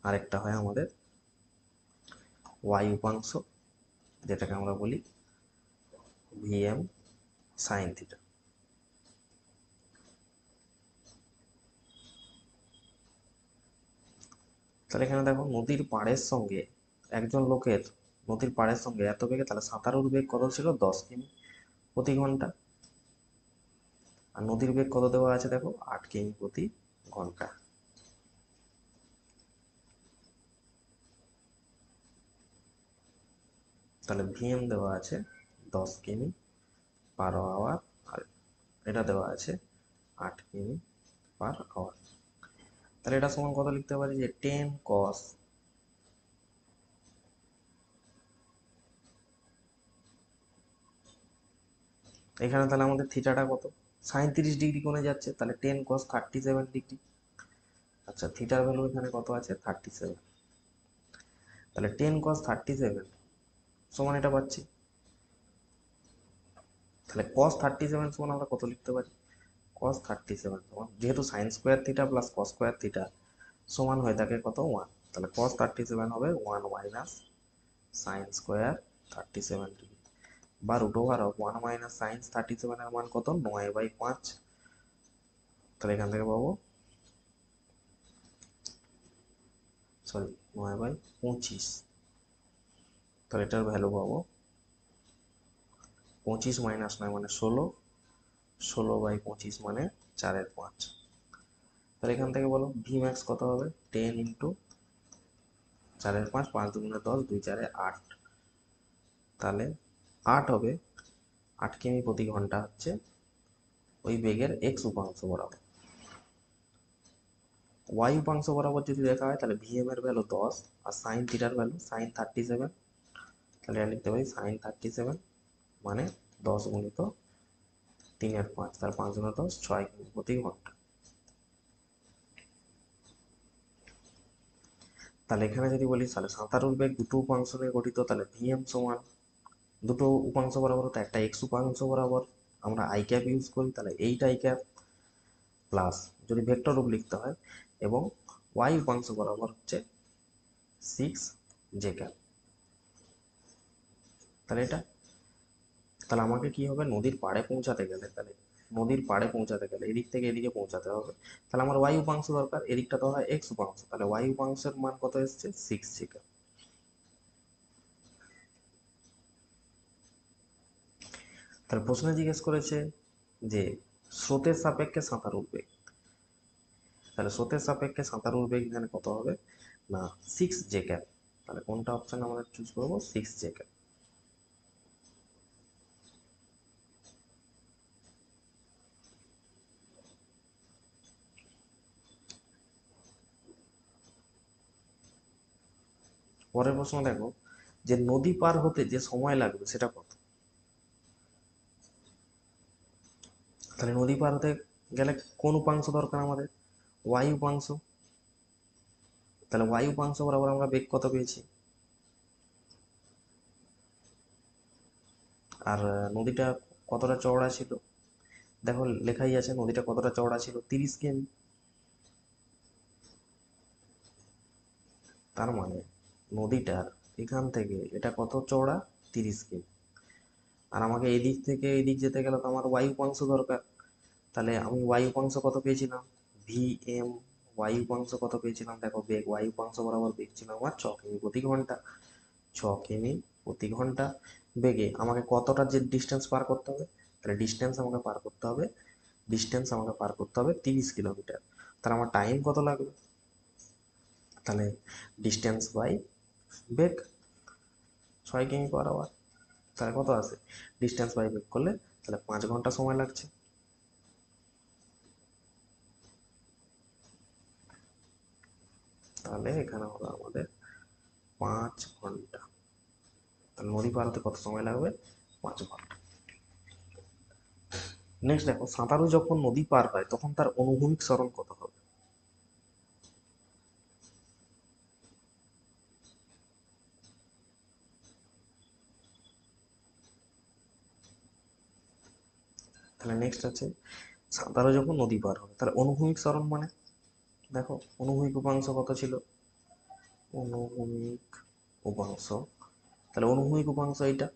আরেকটা হয় আমাদের ওয়াই উপাংশ, যেটাকে আমরা বলি ভি এম সাইন থিটা। তাহলে এখানে দেখো নদীর পাড়ের সঙ্গে একজন লোকের নদীর পাড়ের সঙ্গে এত বেগে, তাহলে সাঁতারুর বেগ কত ছিল 10 কিমি প্রতি ঘন্টা, আর নদীর বেগ কত দেওয়া আছে দেখো 8 কিমি প্রতি ঘন্টা। তাহলে ভিএম দেওয়া আছে 10 কিমি পার আওয়ার, আর এটা দেওয়া আছে 8 কিমি পার আওয়ার। তাহলে এটা সমান কত লিখতে পারি যে 10 cos এখানে তাহলে আমাদের থিটাটা কত, 37 ডিগ্রি কোণে যাচ্ছে, তাহলে 10 cos 37 ডিগ্রি। আচ্ছা, থিটার ভ্যালু এখানে কত আছে, 37। তাহলে 10 cos 37 সমান এটা পাচ্ছি। তাহলে cos 37 সমান আমরা কত লিখতে পারি, cos 37 সমান, যেহেতু sine square theta plus cos square theta সমান হয়ে থাকে কত, 1, তাহলে cos 37 হবে 1 মাইনাস সাইন স্কোয়ার 37 ডিগ্রি, বা root over of 1 minus sine 37 এর মান কত, 9/5। তাহলে এখান থেকে পাবো, সরি, 9/25। তাহলে এটার ভ্যালু পাবো 25 মাইনাস 9 মানে 16, 16/25 মানে 4/5। তাহলে এখান থেকে বলো ভি ম্যাক্স কত হবে, 10 ইন্টু 4/5, 5 দুগুণে 10, 2 4 8। তাহলে 8 হবে, 8 কিমি প্রতি ঘন্টা হচ্ছে ওই বেগের এক্স উপাংশ বরাবর। ওয়াই উপাংশ বরাবর যদি দেখা হয় তাহলে ভিএম এর ভ্যালু 10 আর সাইন থিটার ভ্যালু সাইন 37। তাহলে এটা লিখতে পারি সাইন 37 মানে 10 গুণিত 3/5, তার 5 গুণে 10, 6 কিমি প্রতি ঘন্টা। তাহলে এখানে যদি বলি তাহলে সাঁতারুর বেগ দুটো উপাংশ নিয়ে গঠিত, তাহলে ভিএম সমান দুটো উপাংশ বরাবর, তো একটা এক্স উপাংশ বরাবর আমরা আই ক্যাপ ইউজ করি, তাহলে 8 i ক্যাপ প্লাস যদি ভেক্টর রূপ লিখতে হয়, এবং ওয়াই উপাংশ বরাবর হচ্ছে 6 j ক্যাপ। তাহলে এটা, তাহলে আমাকে কি হবে, নদীর পাড়ে পৌঁছাতে গেলে, তাহলে নদীর পাড়ে পৌঁছাতে গেলে এদিক থেকে এদিকে পৌঁছাতে হবে, তাহলে আমার ওয়াই উপাংশ দরকার, এদিকটা তো হয় এক্স উপাংশ, তাহলে ওয়াই উপাংশের মান কত এসছে, 6 j ক্যাপ। তাহলে প্রশ্নে জিজ্ঞেস করেছে যে স্রোতের সাপেক্ষে সাঁতারুর বেগ, তাহলে স্রোতের সাপেক্ষে সাঁতারুর বেগ এখানে কত হবে না 6 j ক্যাপ। তাহলে কোনটা অপশন আমাদের চুজ করবো, 6 j ক্যাপ। পরের প্রশ্ন দেখো, যে নদী পার হতে যে সময় লাগবে সেটা কত। তাহলে নদী পার হতে গেলে কোন উপাংশ দরকার আমাদের, ওয়াই উপাংশ। তাহলে ওয়াই উপাংশ বরাবর আমরা বেগ কত পেয়েছি, আর নদীটা কতটা চওড়া ছিল, দেখো লেখাই আছে নদীটা কতটা চওড়া ছিল, 30 কিমি। তার মানে নদীটার এখান থেকে এটা কত চওড়া, 30 কিমি। আর আমাকে এদিক থেকে এদিক যেতে গেলে তো আমার ওয়াই উপাংশ দরকার, তাহলে আমি ওয়াই উপাংশ কত পেয়েছিলাম, ভি এম। ওয়াই উপাংশ কত পেয়েছিলাম, দেখো বেগ ওয়াই উপাংশ বরাবর বেগ ছিল আমার 6 কিমি প্রতি ঘন্টা। 6 কিমি প্রতি ঘন্টা বেগে আমাকে কতটা যে ডিস্টেন্স পার করতে হবে, তাহলে ডিস্টেন্স আমাকে পার করতে হবে 30 কিলোমিটার। তাহলে আমার টাইম কত লাগবে, তাহলে ডিস্টেন্স বাই বেগ, 6 কিমি/আওয়ার। তাহলে কত আসে, ডিস্টেন্স বাই বেগ করলে তাহলে 5 ঘন্টা সময় লাগছে। তাহলে এখানে হলো আমাদের 5 ঘন্টা। তাহলে নদী পার হতে কত সময় লাগবে, 5 ঘন্টা। নেক্সট দেখো, সাঁতারু যখন নদী পার হয় তখন তার অনুভূমিক সরণ কত হবে। তাহলে নেক্সট আছে, সাঁতারু যখন নদী পার হবে তাহলে অনুভূমিক সরণ মানে, দেখো অনুভূমিক উপাংশ কত ছিল, অনুভূমিক উপাংশ, তাহলে অনুভূমিক উপাংশ এইটা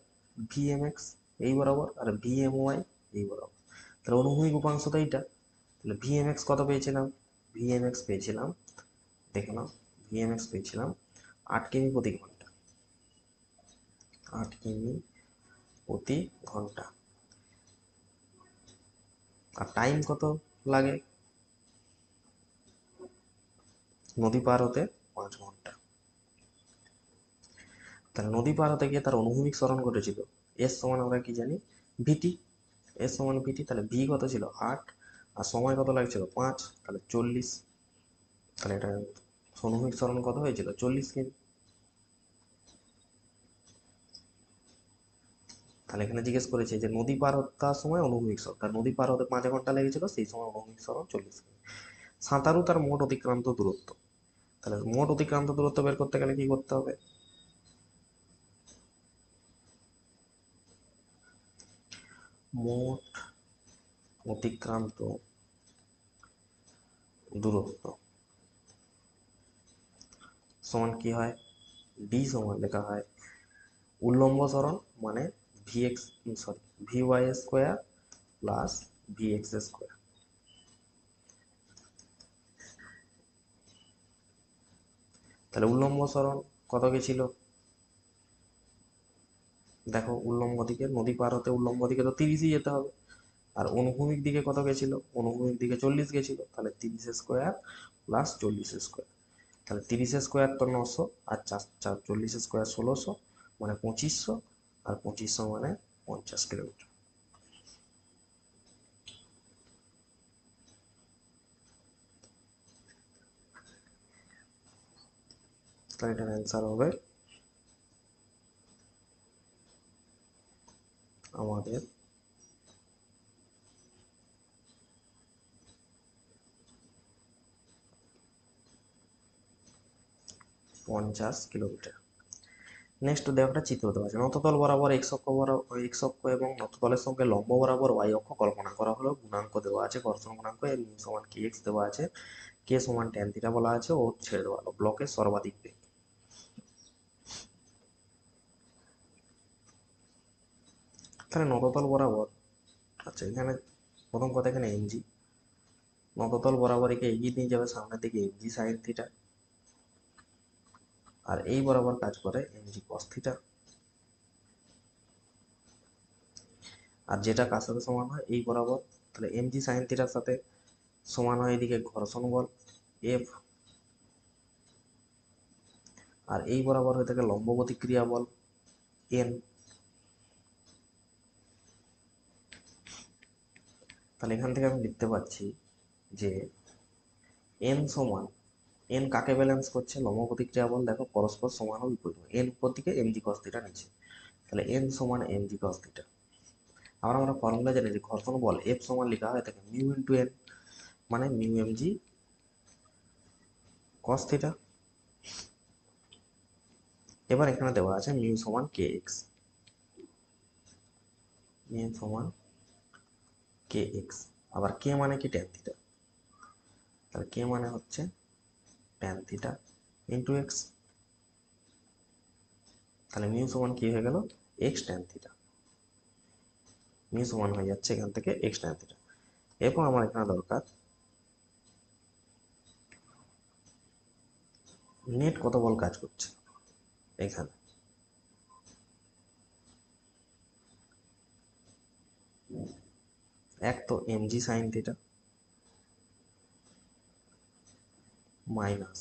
ভিএমএক্স এই বরাবর, আর ভিএমওয়াই এই বরাবর। তাহলে অনুভূমিক উপাংশ তো এইটা, তাহলে ভিএমএক্স কত পেয়েছিলাম, ভিএমএক্স পেয়েছিলাম, দেখে নাও, ভিএমএক্স পেয়েছিলাম 8 কিমি প্রতি ঘন্টা। 8 কিমি প্রতি ঘন্টা। আর টাইম কত লাগে নদী পার হতে, 5 ঘন্টা। তাহলে নদী পার হতে গিয়ে তার অনুভূমিক সরণ ঘটেছিল, এস সমান আমরা কি জানি, ভিটি। এস সমান ভিটি, তাহলে ভি কত ছিল 8, আর সময় কত লাগছিল 5, তাহলে 40। তাহলে এটা অনুভূমিক সরণ কত হয়েছিল, 40 কিমি। তাহলে এখানে জিজ্ঞেস করেছে যে নদী পার হওয়ার সময় অনুভূমিক সরণ, তার নদী পার হতে 5 ঘন্টা লেগেছিল, সেই সময় অনুভূমিক সরণ 40 মিনিট। সাঁতারু তার মোট অতিক্রান্ত দূরত্ব, তাহলে মোট অতিক্রান্ত দূরত্ব বের করতে গেলে কি করতে হবে? মোট অতিক্রান্ত দূরত্ব সমান কি হয়? ডি সমান লেখা হয় উল্লম্ব সরণ মানে V Y square plus V X square. তাহলে উল্লম্ব সরণ কত গেছিল? দেখো উল্লম্ব দিকে নদী পার হতে উল্লম্ব দিকে তো 30ই যেতে হবে, আর অনুভূমিক দিকে কত গেছিল? অনুভূমিক দিকে 40 গেছিল, তাহলে 30 স্কোয়ার প্লাস 40 স্কোয়ার। তাহলে 30 স্কোয়ার তো 900, আর 40 স্কোয়ার 1600, মানে 2500, আর 2500 মানে 50 কিলোমিটার। তাহলে এটার অ্যান্সার হবে আমাদের 50 কিলোমিটার। নেক্সট দেখো একটা চিত্র দেওয়া আছে, নততল বরাবর এক্স অক্ষ এবং নততলের সঙ্গে লম্ব বরাবর ওয়াই অক্ষ কল্পনা করা হলো। গুণাঙ্ক দেওয়া আছে, ঘর্ষণ গুণাঙ্ক এর সমান কে এক্স দেওয়া আছে, কে সমান ট্যান থিটা বলা আছে, ও ছেড়ে দেওয়া হলো ব্লকের সর্বাধিক বেগ। তাহলে নততল বরাবর, আচ্ছা এখানে প্রথম কথা এখানে এমজি, নততল বরাবর একে এগিয়ে নিয়ে যাবে সামনের দিকে এমজি সাইন থিটা, আর এই বরাবর কাজ করে এমজি কস থিটা। আর যেটা কার সাথে সমান হয়? এই বরাবর, তাহলে এমজি সাইন থিটার সাথে সমান হয় এদিকে ঘর্ষণ বল এফ, আর এই বরাবর হয়ে থাকে লম্ব প্রতিক্রিয়া বল এন। তাহলে এখান থেকে আমি লিখতে পারছি যে এন সমান, এন কাকে ব্যালেন্স করছে? লম্ব প্রতিক্রিয়া বল, দেখো পরস্পর সমান ও বিপরীত, এন উপর দিকে এমজি কস থিটা নিচে, তাহলে এন সমান এমজি কস থিটা। আবার আমরা ফর্মুলা জানি যে ঘর্ষণ বল এফ সমান লেখা হয় থাকে মিউ ইন্টু এন, মানে মিউ এমজি কস থিটা। এবার এখানে দেওয়া আছে মিউ সমান কে এক্স, মিউ সমান কে এক্স, আবার কে মানে কি? ট্যান থিটা, তাহলে কে মানে হচ্ছে ট্যান থিটা ইন্টু এক্স, তাহলে মিউ সমান কি হয়ে গেল? X tan theta. মিউ সমান হয়ে যাচ্ছে এখান থেকে এক্স ট্যান থিটা। এরপর আমার এখানে দরকার নেট কত বল কাজ করছে এখানে। এক তো এমজি সাইন থিটা মাইনাস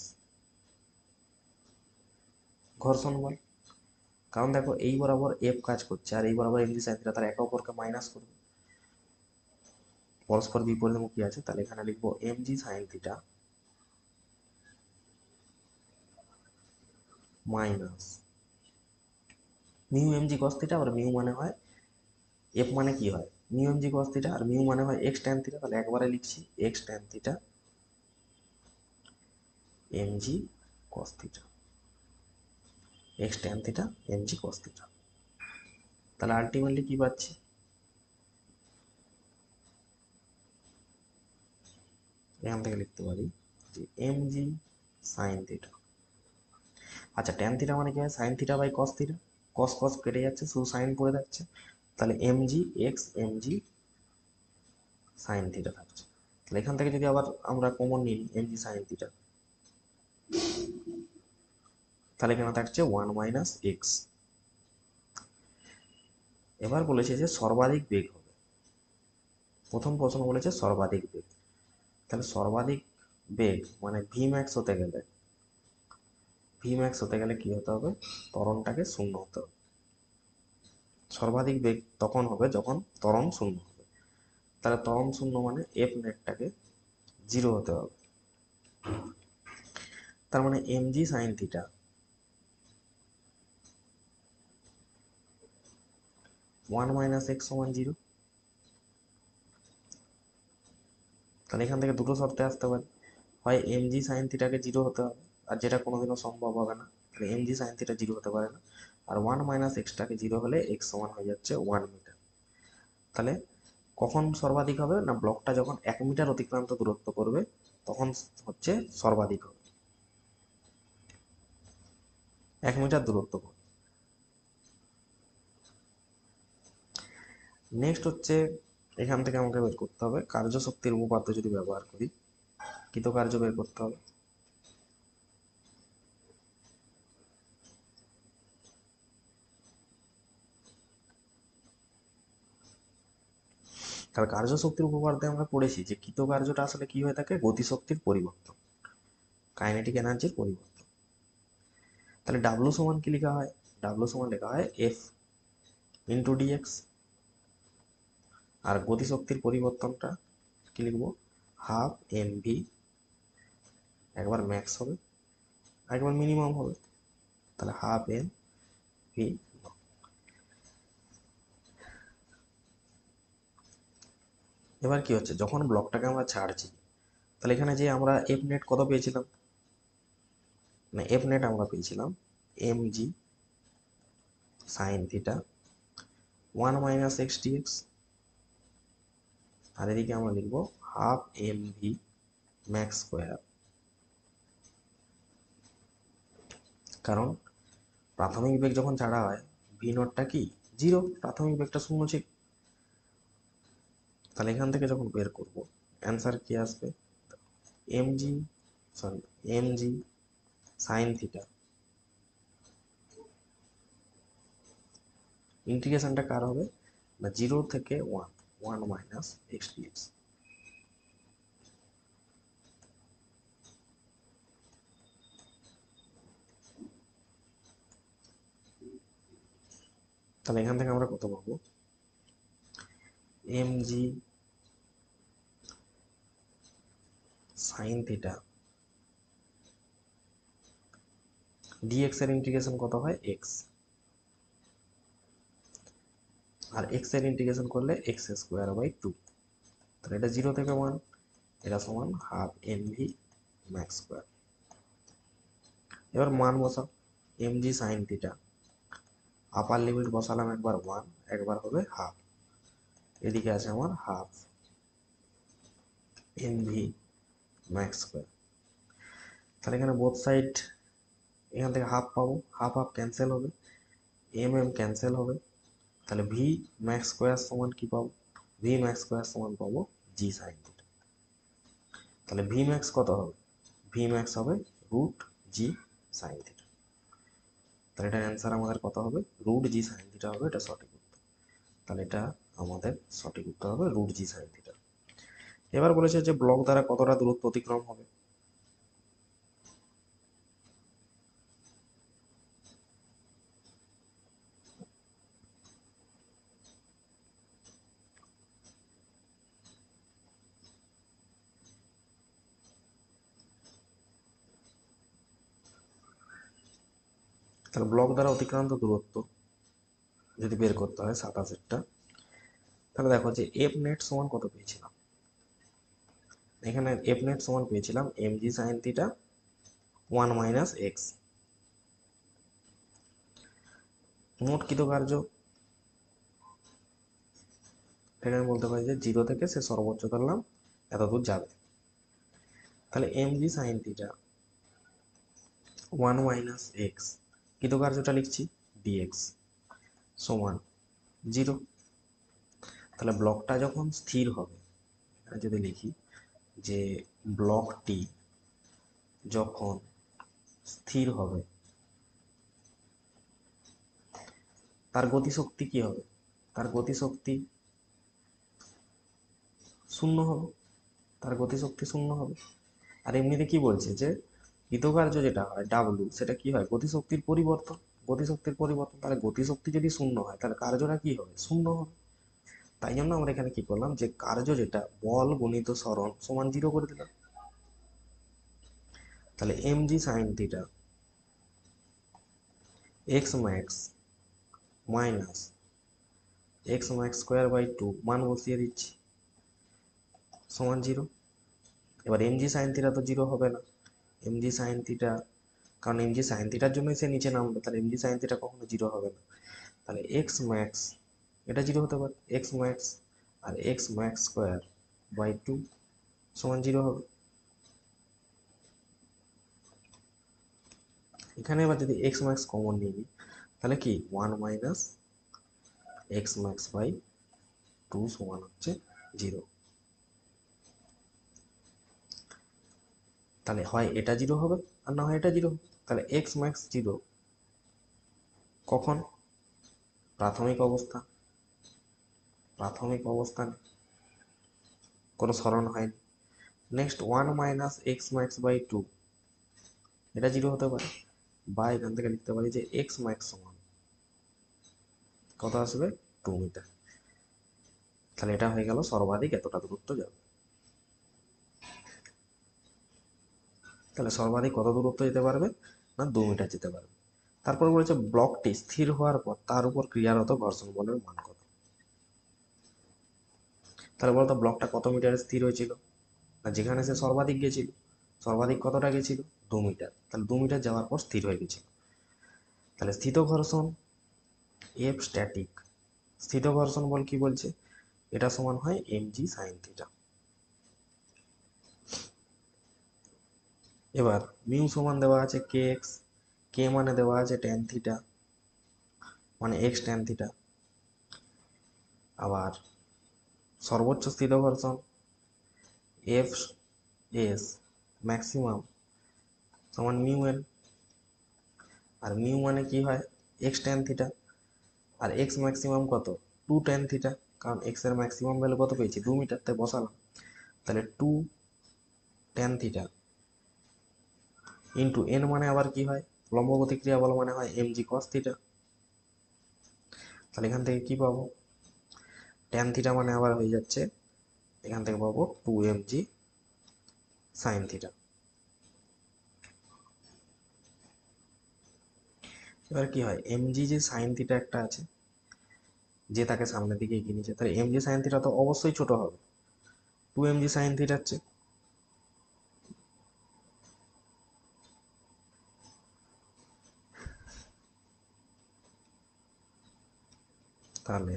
ঘর্ষণ বল, কারণ দেখো এই বরাবর এফ কাজ করছে আর এই বরাবর এমজি সাইন থিটা, তারা একে অপরকে মাইনাস করবে, পরস্পর বিপরীতমুখী আছে, তাহলে এখানে লিখবো M G sine theta minus mu M G cos theta. আবার মিউ মানে হয় এফ মানে কি হয়? মিউ এমজি কস থিটা, আর মিউ মানে হয় এক্স ট্যান থিটা, তাহলে একবারে লিখছি X tan theta M G cos theta, X tan theta M G cos theta. তাহলে আলটিমেটলি কি পাচ্ছি? এখান থেকে লিখতে পারি যে এমজি সাইন থিটা, আচ্ছা ট্যান থিটা মানে কি হয়? Sine theta by cos theta, কস কস কেটে যাচ্ছে, শুধু সাইন পড়ে যাচ্ছে, তাহলে MG x MG sine theta থাকছে। তাহলে এখান থেকে যদি আবার আমরা কমন নিই এমজি সাইন থিটা, তাহলে এখানে থাকছে 1 - x। এবার বলেছে যে সর্বাধিক বেগ হবে, প্রথম প্রশ্ন বলেছে সর্বাধিক বেগ, তাহলে সর্বাধিক বেগ মানে ভি ম্যাক্স হতে গেলে, ভি ম্যাক্স হতে গেলে কি হতে হবে? ত্বরণটাকে শূন্য হতে হবে। সর্বাধিক বেগ তখন হবে যখন ত্বরণ শূন্য হবে, তাহলে ত্বরণ শূন্য মানে এফ নেটটাকে 0 হতে হবে, তার মানে MG sine theta 1 minus x সমান 0। তাহলে এখান থেকে দুটো শর্তে আসতে পারে, হয় এম জি সাইন থিটাকে 0 হতে হবে, আর যেটা কোনোদিনও সম্ভব হবে না, তাহলে এম জি সাইন থিটা 0 হতে পারে না। আর 1 মাইনাস এক্সটাকে 0 হলে এক্স সমান হয়ে যাচ্ছে 1 মিটার। তাহলে কখন সর্বাধিক হবে না, ব্লকটা যখন 1 মিটার অতিক্রান্ত দূরত্ব করবে তখন হচ্ছে সর্বাধিক হবে, 1 মিটার দূরত্ব করবে। নেক্সট হচ্ছে এখান থেকে আমাকে বের করতে হবে কার্যশক্তির উপপাদ্য যদি ব্যবহার করি, কৃতকার্য বের করতে হবে। তাহলে কার্যশক্তির উপপাদ্যে আমরা পড়েছি যে কৃতকার্যটা আসলে কি হয়ে থাকে, গতিশক্তির পরিবর্তন, কাইনেটিক এনার্জির পরিবর্তন। তাহলে ডাব্লু সমান কি লেখা হয়, ডাব্লু সমান লেখা হয় এফ ইন্টু ডিএক্স। আর গতিশক্তির পরিবর্তনটা কি লিখবো, হাফ এম ভি, একবার ম্যাক্স হবে একবার মিনিমাম হবে, তাহলে হাফ এম ভি। এবার কি হচ্ছে, যখন ব্লকটাকে আমরা ছাড়ছি, তাহলে এখানে যে আমরা এফ নেট কত পেয়েছিলাম, মানে এফ নেট আমরা পেয়েছিলাম M G sine theta 1 minus X DX. আর এদিকে আমরা লিখবো half M V max square, কারণ প্রাথমিক বেগ যখন ছাড়া হয় ভি নটটা কি 0, প্রাথমিক বেগটা 0 ছিল। তাহলে এখান থেকে যখন বের করব অ্যান্সার কি আসবে, M G sorry M G sine theta, ইন্টিগ্রেশনটা কার হবে না 0 থেকে 1, 1 মাইনাস এক্স ডিএক্স। তাহলে এখান থেকে আমরা কত পাবো, M G sine theta D X এর ইন্টিগ্রেশন কত হয় এক্স, আর এক্স এর ইন্টিগ্রেশন করলে এক্স স্কোয়ার বাই 2। তাহলে এটা 0 থেকে 1, এটা সমান half M V max square. এবার মান বসাও, M G sine theta upper limit বসালাম একবার 1, একবার হবে হাফ, এদিকে আছে আমার half M V max square. তাহলে এখানে বোথ সাইড এখান থেকে হাফ পাবো, হাফ হাফ ক্যান্সেল হবে, এম এম ক্যান্সেল হবে, তাহলে ভি ম্যাক্স স্কোয়ার সমান কি পাবো, ভি ম্যাক্স স্কোয়ার সমান পাবো জি সাইন থিটা। তাহলে ভি ম্যাক্স কত হবে, ভি ম্যাক্স হবে রুট জি সাইন থিটা। তাহলে এটার অ্যান্সার আমাদের কত হবে, রুট জি সাইন থিটা হবে, এটা সঠিক উত্তর। তাহলে এটা আমাদের সঠিক উত্তর হবে রুট জি সাইন থিটা। এবার বলেছে যে ব্লক দ্বারা কতটা দূরত্ব অতিক্রম হবে। তাহলে ব্লক দ্বারা অতিক্রান্ত দূরত্ব যদি বের করতে হয় 27টা, তাহলে দেখো যে এফ নেট সমান কত পেয়েছিলাম, এখানে এফ নেট সমান পেয়েছিলাম M G sine theta 1 minus X. মোট কৃতকার্য এখানে বলতে পারি যে 0 থেকে সে সর্বোচ্চ ধরলাম এত দূর যাবে। তাহলে M G sine theta 1 minus X, কৃতকার্যটা লিখছি ডিএক্স সমান 0। তাহলে ব্লকটা যখন স্থির হবে, এখানে যদি লিখি যে ব্লকটি যখন স্থির হবে তার গতিশক্তি কি হবে, তার গতিশক্তি শূন্য হবে, তার গতিশক্তি শূন্য হবে। আর এমনিতে কি বলছে যে কৃতকার্য যেটা হয় ডাব্লু, সেটা কি হয় গতিশক্তির পরিবর্তন, গতিশক্তির পরিবর্তন। তাহলে গতিশক্তি যদি শূন্য হয় তাহলে কার্যটা কি হবে, শূন্য হবে। তাই জন্য আমরা এখানে কি করলাম, যে কার্য যেটা বল গুণিত সরণ সমান 0 করে দিলাম। তাহলে M G sine theta X max minus X max square by two মান বসিয়ে দিচ্ছি সমান জিরো। এবার এম জি সাইন থিটা তো জিরো হবে না, এম জি সাইন থিটা, কারণ এম জি সাইন থিটার জন্যই সে নিচে নামবে, তাহলে এম জি সাইন থিটা কখনো জিরো হবে না। তাহলে এক্স ম্যাক্স এটা জিরো হতে পারে, এক্স ম্যাক্স আর X max square by two সমান জিরো হবে। এখানে এবার যদি এক্স ম্যাক্স কমন নিয়ে নিই তাহলে কি one minus X max by two সমান হচ্ছে জিরো। তাহলে হয় এটা জিরো হবে আর না হয় এটা জিরো। তাহলে এক্স ম্যাক্স জিরো কখন? প্রাথমিক অবস্থা, প্রাথমিক অবস্থানে কোনো সরণ হয়নি। Next one minus X max by two এটা জিরো হতে পারে, বা এখান থেকে লিখতে পারি যে এক্স ম্যাক্স সমান কত আসবে 2 মিটার। তাহলে এটা হয়ে গেল সর্বাধিক এতটা দূরত্ব যাবে। তাহলে সর্বাধিক কত দূরত্ব যেতে পারবে না 2 মিটার যেতে পারবে। তারপর বলেছে ব্লকটি স্থির হওয়ার পর তার উপর ক্রিয়ারত ঘর্ষণ বলের মান কত। তাহলে বলতো ব্লকটা কত মিটারে স্থির হয়েছিল না, যেখানে সে সর্বাধিক গেছিল, সর্বাধিক কতটা গেছিল 2 মিটার, তাহলে 2 মিটার যাওয়ার পর স্থির হয়ে গেছিল। তাহলে স্থিত ঘর্ষণ এফ স্ট্যাটিক, স্থিত ঘর্ষণ বল কি বলছে, এটা সমান হয় এম জি সাইন থিটা। এবার মিউ সমান দেওয়া আছে কে এক্স, কে মানে দেওয়া আছে ট্যান থিটা মানে এক্স ট্যান থিটা। আবার সর্বোচ্চ স্থিত ঘর্ষণ এফ এস ম্যাক্সিমাম সমান মিউ এন, আর মিউ মানে কি হয় এক্স ট্যান থিটা, আর এক্স ম্যাক্সিমাম কত 2 ট্যান থিটা, কারণ এক্স এর ম্যাক্সিমাম ভ্যালু কত পেয়েছি 2 মিটার, তাই বসালাম। তাহলে 2 ট্যান থিটা ইন্টু এন মানে আবার কি হয় লম্ব প্রতিক্রিয়া বল মানে হয় এম জি কস থিটা। তাহলে এখান থেকে কি পাবো, ট্যান থিটা মানে আবার হয়ে যাচ্ছে, এখান থেকে পাবো 2 mg সাইন থিটা। এবার কি হয় এমজি যে সাইন থিটা একটা আছে, যে তাকে সামনের দিকে এগিয়ে নিচ্ছে, তাহলে এমজি সাইন থিটা তো অবশ্যই ছোট হবে 2 mg সাইন থিটার চেয়ে। তাহলে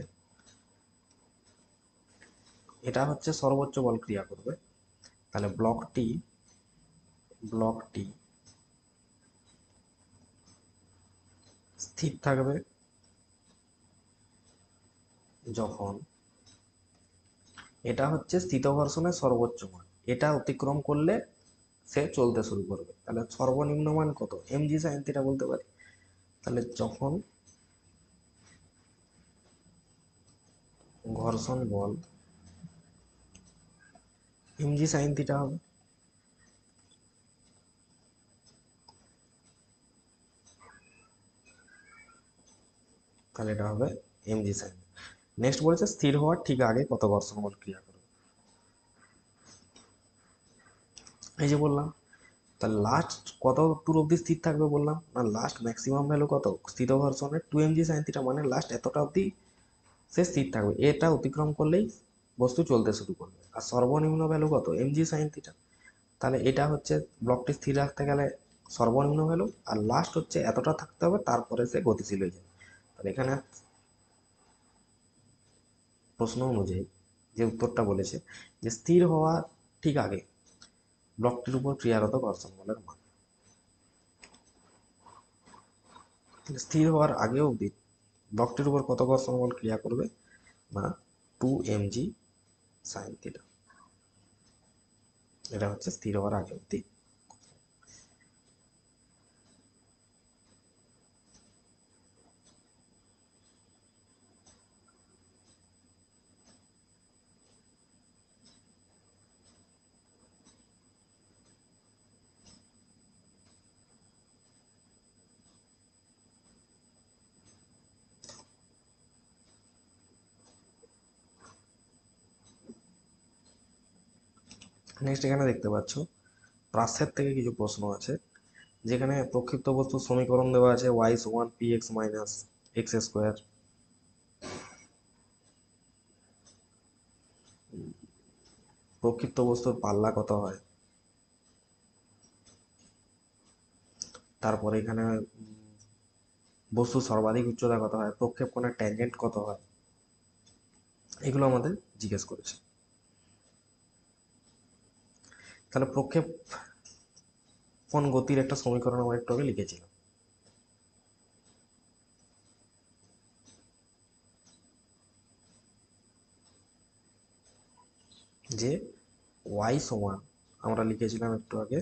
এটা হচ্ছে সর্বোচ্চ বল ক্রিয়া করবে। তাহলে ব্লকটি স্থির থাকবে যখন, এটা হচ্ছে স্থিত ঘর্ষণের সর্বোচ্চ মান, এটা অতিক্রম করলে সে চলতে শুরু করবে। তাহলে সর্বনিম্ন মান কত এমজি সাইন থিটা বলতে পারি। তাহলে যখন ঘর্ষণ বল এমজি সাইন থিটা হবে, তাহলে এটা হবে এমজি সাইন। নেক্সট বলেছে স্থির হওয়ার ঠিক আগে কত ঘর্ষণ বল ক্রিয়া করবে। এই যে বললাম, তাহলে লাস্ট কত দূর অবধি স্থির থাকবে বললাম না, লাস্ট ম্যাক্সিমাম ভ্যালু কত স্থিত ঘর্ষণের 2 mg সাইন থিটা, মানে লাস্ট এতটা অবধি সে স্থির থাকবে, এটা অতিক্রম করলেই বস্তু চলতে শুরু করবে। আর সর্বনিম্ন ভ্যালু কত এমজি সাইন থিটা, তাহলে এটা হচ্ছে ব্লকটি স্থির রাখতে গেলে সর্বনিম্ন ভ্যালু, আর লাস্ট হচ্ছে এতটা থাকতে হবে, তারপরে সে গতিশীল হয়ে যাবে। তাহলে এখানে প্রশ্ন অনুযায়ী যে উত্তরটা বলেছে যে স্থির হওয়া ঠিক আগে ব্লকটির উপর ক্রিয়ারত ঘর্ষণ বলের মান। স্থির হওয়ার আগে অবধি ব্লকটির উপর কত ঘর্ষণ বল ক্রিয়া করবে না 2 mg সাইন থিটা, এটা হচ্ছে স্থির হওয়ার আগে অবধি। নেক্সট এখানে দেখতে পাচ্ছ প্রাচ্যের থেকে কিছু প্রশ্ন আছে, যেখানে প্রক্ষিপ্ত বস্তুর সমীকরণ দেওয়া আছে y সমান px মাইনাস এক্স স্কোয়ার, প্রক্ষিপ্ত বস্তুর পাল্লা কত হয়, তারপরে এখানে বস্তুর সর্বাধিক উচ্চতা কত হয়, প্রক্ষেপণের ট্যানজেন্ট কত হয়, এগুলো আমাদের জিজ্ঞেস করেছে। তাহলে প্রক্ষেপণ গতির একটা সমীকরণ আমরা একটু আগে লিখেছিলাম, যে y সমান আমরা লিখেছিলাম একটু আগে,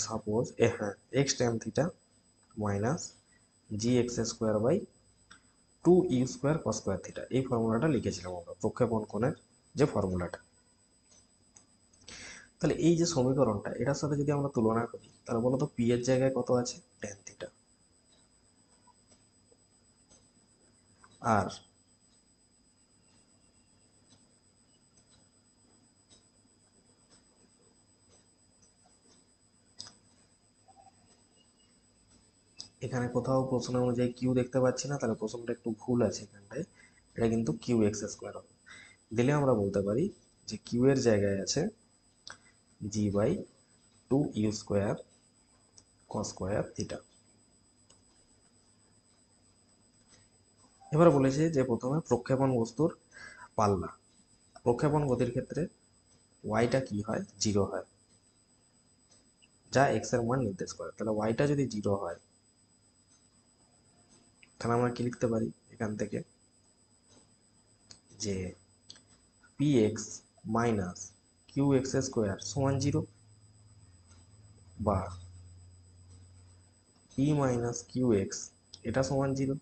সাপোজ হ্যাঁ X tan theta minus G X square by 2 U square cos square theta, এই ফর্মুলাটা লিখেছিলাম আমরা প্রক্ষেপণ কোণের যে ফর্মুলাটা। তাহলে এই যে সমীকরণটা, এটার সাথে যদি আমরা তুলনা করি, তাহলে বলো তো পি এর জায়গায় কত আছে, ট্যান থিটা, আর এখানে কোথাও প্রশ্ন অনুযায়ী কিউ দেখতে পাচ্ছি না, তাহলে প্রশ্নটা একটু ভুল আছে এখানটায়, এটা কিন্তু কিউ এক্স স্কোয়ার হবে। দিলে আমরা বলতে পারি যে কিউ এর জায়গায় আছে G by 2 U square cos square theta. এবার বলেছে যে প্রথমে প্রক্ষেপণ বস্তুর পাল্লা, প্রক্ষেপণ গতির ক্ষেত্রে ওয়াইটা কি হয়, 0 হয়, যা এক্স এর মান নির্দেশ করে। তাহলে ওয়াইটা যদি 0 হয়, তাহলে আমরা কি লিখতে পারি এখান থেকে, যে P X minus Q X square সমান 0, বা পি মাইনাস কিউ এক্স এটা সমান 0,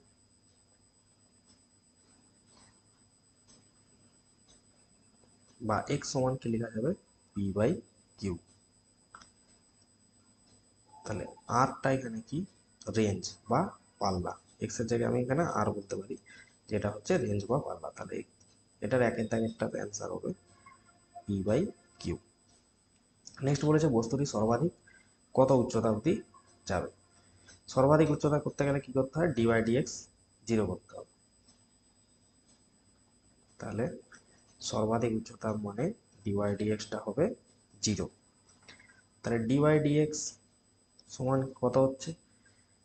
বা এক্স সমান কি লেখা যাবে, পি বাই কিউ। তাহলে আরটা এখানে কি, রেঞ্জ বা পাল্লা, এক্স এর জায়গায় আমি এখানে আর বলতে পারি, যেটা হচ্ছে রেঞ্জ বা পাল্লা। তাহলে এটার একের দাগেরটার অ্যান্সার হবে পি বাই কিউ। নেক্সট বলেছে বস্তুটি সর্বাধিক কত উচ্চতা অবধি যাবে। সর্বাধিক উচ্চতা করতে গেলে কি করতে হয়, ডিওয়াই ডিএক্স 0 করতে হবে। তাহলে সর্বাধিক উচ্চতা মানে ডিওয়াই ডিএক্সটা হবে 0। তাহলে ডিওয়াই ডিএক্স সমান কত হচ্ছে,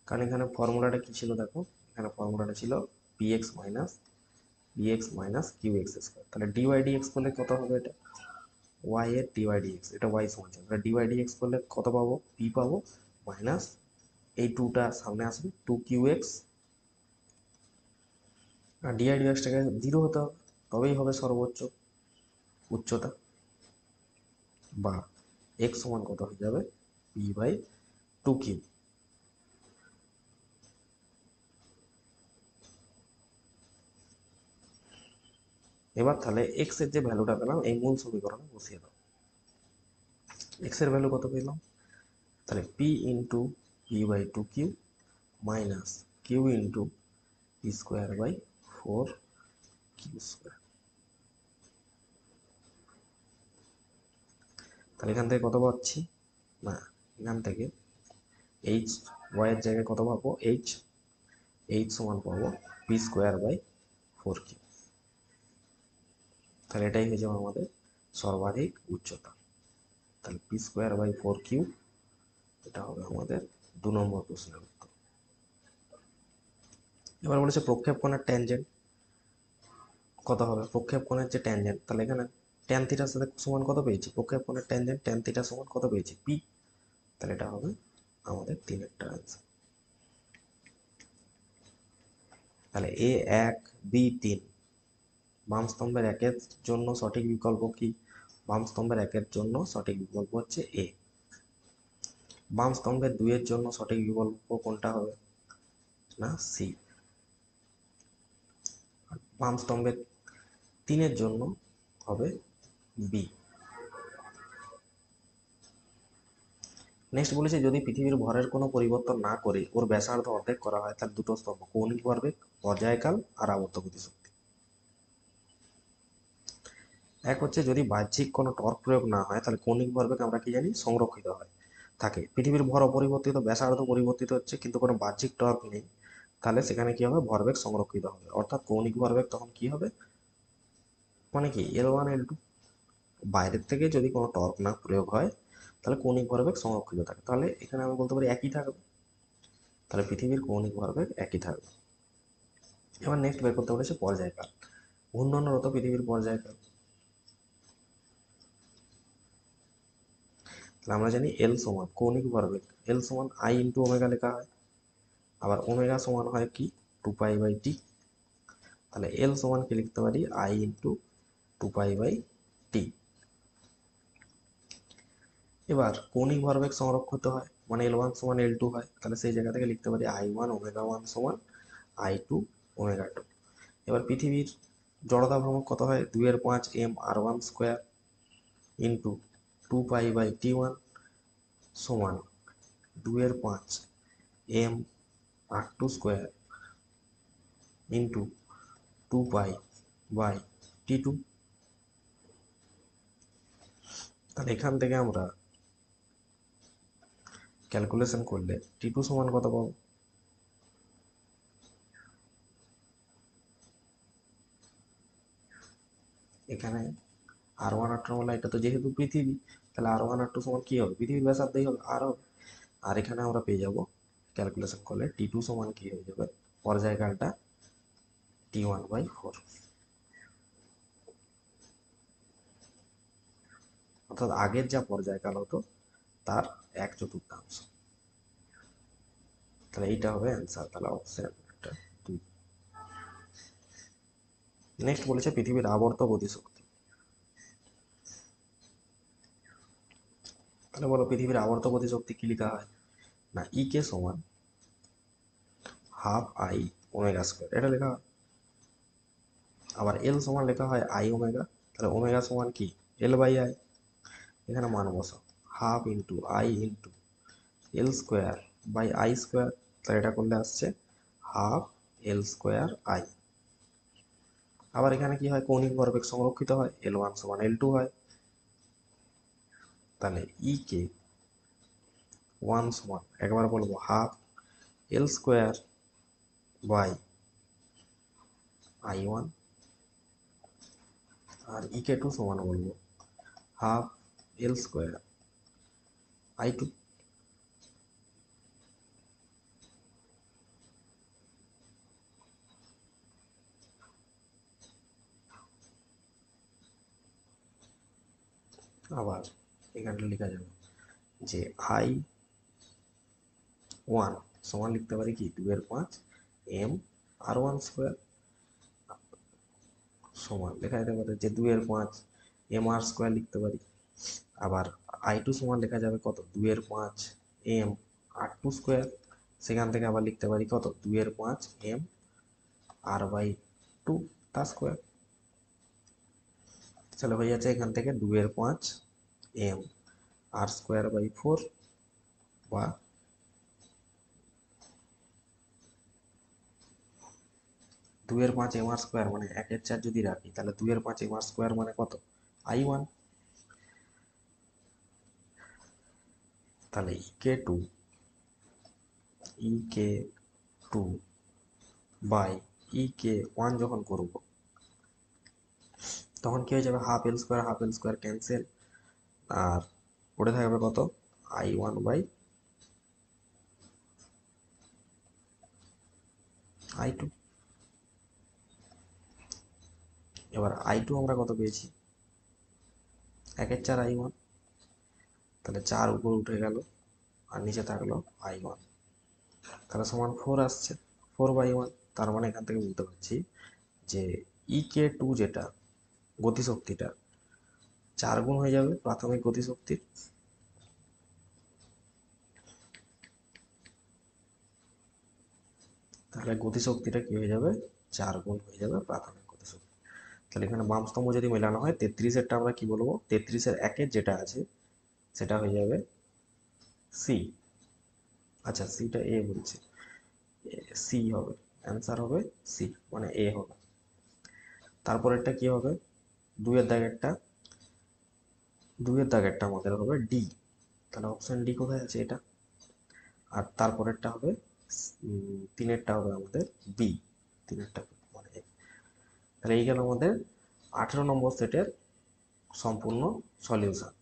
কারণ এখানে ফর্মুলাটা কি ছিল দেখো, এখানে ফর্মুলাটা ছিল B X minus Q X square. তাহলে ডিওয়াই ডিএক্স করলে কত হবে, এটা ওয়াই এর ডিওয়াই ডিএক্স, এটা ওয়াই সমান, তাহলে ডিওয়াই ডিএক্স করলে কত পাবো, পি পাবো, মাইনাস এই 2টা সামনে আসবে 2 কিউ এক্স, আর ডিআই ডিএক্সটাকে 0 হতে হবে, তবেই হবে সর্বোচ্চ উচ্চতা, বা এক্স সমান কত হয়ে যাবে, পি বাই 2 কিউ। এবার তাহলে এক্স এর যে ভ্যালুটা পেলাম এই মূল সমীকরণে বসিয়ে দাও। এক্স এর ভ্যালু কত পেলাম, তাহলে P into P by 2 Q minus Q into P square by 4 Q square. তাহলে এখান থেকে কত পাচ্ছি, না এখান থেকে এইচ, ওয়াই এর জায়গায় কত পাবো, এইচ, এইচ সমান পাবো পি স্কোয়ার বাই 4 কিউ। তাহলে এটাই হয়ে যাবে আমাদের সর্বাধিক উচ্চতা। তাহলে পি স্কোয়ার বাই 4 কিউ, এটা হবে আমাদের 2 নম্বর প্রশ্নের উত্তর। এবার বলেছে প্রক্ষেপ কোণের ট্যানজেন্ট কত হবে, প্রক্ষেপ কোণের যে ট্যানজেন্ট, তাহলে এখানে ট্যান থিটার সাথে সমান কত পেয়েছি, প্রক্ষেপ কোণের ট্যানজেন্ট ট্যান থিটা সমান কত পেয়েছি, পি। তাহলে এটা হবে আমাদের 3-এরটা আনসার। তাহলে এ 1 B 3 বাম স্তম্ভের 1-এর জন্য সঠিক বিকল্প কি, বাম স্তম্ভের 1-এর জন্য সঠিক বিকল্প হচ্ছে এ। বাম স্তম্ভের 2-এর জন্য সঠিক বিকল্প কোনটা হবে, না সি। বাম স্তম্ভের 3-এর জন্য হবে বি। নেক্সট বলেছে যদি পৃথিবীর ভরের কোনো পরিবর্তন না করে ওর ব্যাসার্ধ অর্ধেক করা হয়, তার দুটো স্তম্ভ কৌণিক ভরবেগ, পর্যায়কাল আর আবর্ত গতিশক্তি। এক হচ্ছে যদি বাহ্যিক কোনো টর্ক প্রয়োগ না হয়, তাহলে কৌণিক ভরবেগ আমরা কি জানি সংরক্ষিত হয় থাকে। পৃথিবীর ভর অপরিবর্তিত, ব্যাসার্ধ পরিবর্তিত হচ্ছে, কিন্তু কোনো বাহ্যিক টর্ক নেই, তাহলে সেখানে কি হবে, ভরবেগ সংরক্ষিত হবে, অর্থাৎ কৌণিক ভরবেগ তখন কি হবে, মানে কি L1 L2। বাইরের থেকে যদি কোনো টর্ক না প্রয়োগ হয় তাহলে কৌণিক ভরবেগ সংরক্ষিত থাকে। তাহলে এখানে আমি বলতে পারি একই থাকবে, তাহলে পৃথিবীর কৌণিক ভরবেগ একই থাকবে। এবার নেক্সট বের করতে বলেছে পর্যায়কাল। ঘূর্ণনরত পৃথিবীর পর্যায়কাল, তাহলে আমরা জানি এল সমান কৌণিক ভরবেগ, এল সমান আই ইন্টু ওমেগা লেখা হয়, আবার ওমেগা সমান হয় কি 2π/t। তাহলে এল সমান কি লিখতে পারি আই ইন্টু 2π/t। এবার কৌণিক ভরবেগ সংরক্ষিত হয় মানে L1 সমান L2 হয়, তাহলে সেই জায়গা থেকে লিখতে পারি I1 ওমেগা 1 সমান I2 ওমেগা 2। এবার পৃথিবীর জড়তা ভ্রামক কত হয় 2/5 mr1 স্কোয়ার ইন্টু 2π/t1 সমান 2/5 mr2 স্কোয়ার ইন্টু 2π/t2। তাহলে এখান থেকে আমরা ক্যালকুলেশন করলে T2 সমান কত পাবো, এখানে R1 R2 বলা, এটা তো যেহেতু পৃথিবী তাহলে R1 R2 সমান কি হবে পৃথিবীর ব্যাসার্ধই হবে আর হবে। আর এখানে আমরা পেয়ে যাব ক্যালকুলেশন করলে T2 সমান কি হয়ে যাবে পর্যায়কালটা T1/4, অর্থাৎ আগের যা পর্যায়কাল হতো তার 1/4। তাহলে এইটা হবে অ্যান্সার, তাহলে অপশন একটা 2। নেক্সট বলেছে পৃথিবীর আবর্ত গতিশক্তি। তাহলে বলো পৃথিবীর আবর্ত গতিশক্তি কি লেখা হয় না ই কে সমান হাফ আই ওমেগা স্কোয়ার, এটা লেখা হয়। আবার এল সমান লেখা হয় আই ওমেগা, তাহলে ওমেগা সমান কি L/I। এখানে মান বসাও half into I into L square by I square, তাহলে এটা করলে আসছে হাফ এল স্কোয়ার আই। আবার এখানে কি হয় কৌণিক ভরবেগ সংরক্ষিত হয় L1 সমান L2 হয়, তাহলে ই কে 1 সমান একবার বলবো half L square by I1, আর ই কে 2 সমান বলবো হাফ এল স্কোয়ার I2। আবার এখানে লেখা যাবে যে I1 সমান লিখতে পারি কি 2/5 mr1 স্কোয়ার সমান লেখা যেতে পারে যে 2/5 mr স্কোয়ার লিখতে পারি। আবার I2 সমান লেখা যাবে কত 2/5 mr2 স্কোয়ার, সেখান থেকে আবার লিখতে পারি কত 2/5 mr/2 তার স্কোয়ার। তাহলে হয়ে যাচ্ছে এখান থেকে 2/5 mr²/4 বা 2/5 mr² মানে 1/4 যদি রাখি তাহলে 2/5 mr² মানে কত I1। তাহলে ই কে টু বাই ই কে 1 যখন করব তখন কি হয়ে যাবে হাফ এল স্কোয়ার ক্যান্সেল, আর পড়ে থাকবে কত I1/I2। এবার I2 আমরা কত পেয়েছি 1/4 I1, তাহলে 4 উপরে উঠে গেল আর নিচে থাকলো I1, তাহলে সমান 4 আসছে 4/1। তার মানে এখান থেকে বুঝতে পারছি যে ই কে 2 যেটা গতিশক্তিটা 4 গুণ হয়ে যাবে প্রাথমিক গতিশক্তির, তাহলে গতিশক্তিটা কি হয়ে যাবে 4 গুণ হয়ে যাবে প্রাথমিক গতিশক্তি। তাহলে এখানে বাম স্তম্ভ যদি মেলানো হয় 33-এরটা আমরা কি বলবো 33-এর 1-এর যেটা আছে সেটা হয়ে যাবে সি। আচ্ছা সিটা এ বলছে, সি হবে অ্যান্সার হবে সি মানে এ হবে। তারপরেরটা কি হবে 2-এর দাগেরটা আমাদের হবে ডি, তাহলে অপশন ডি কোথায় আছে এটা। আর তারপরেরটা হবে 3-এরটা হবে আমাদের বি, 3-এরটা মানে তাহলে এই গেল আমাদের 18 নম্বর সেটের সম্পূর্ণ সলিউশন।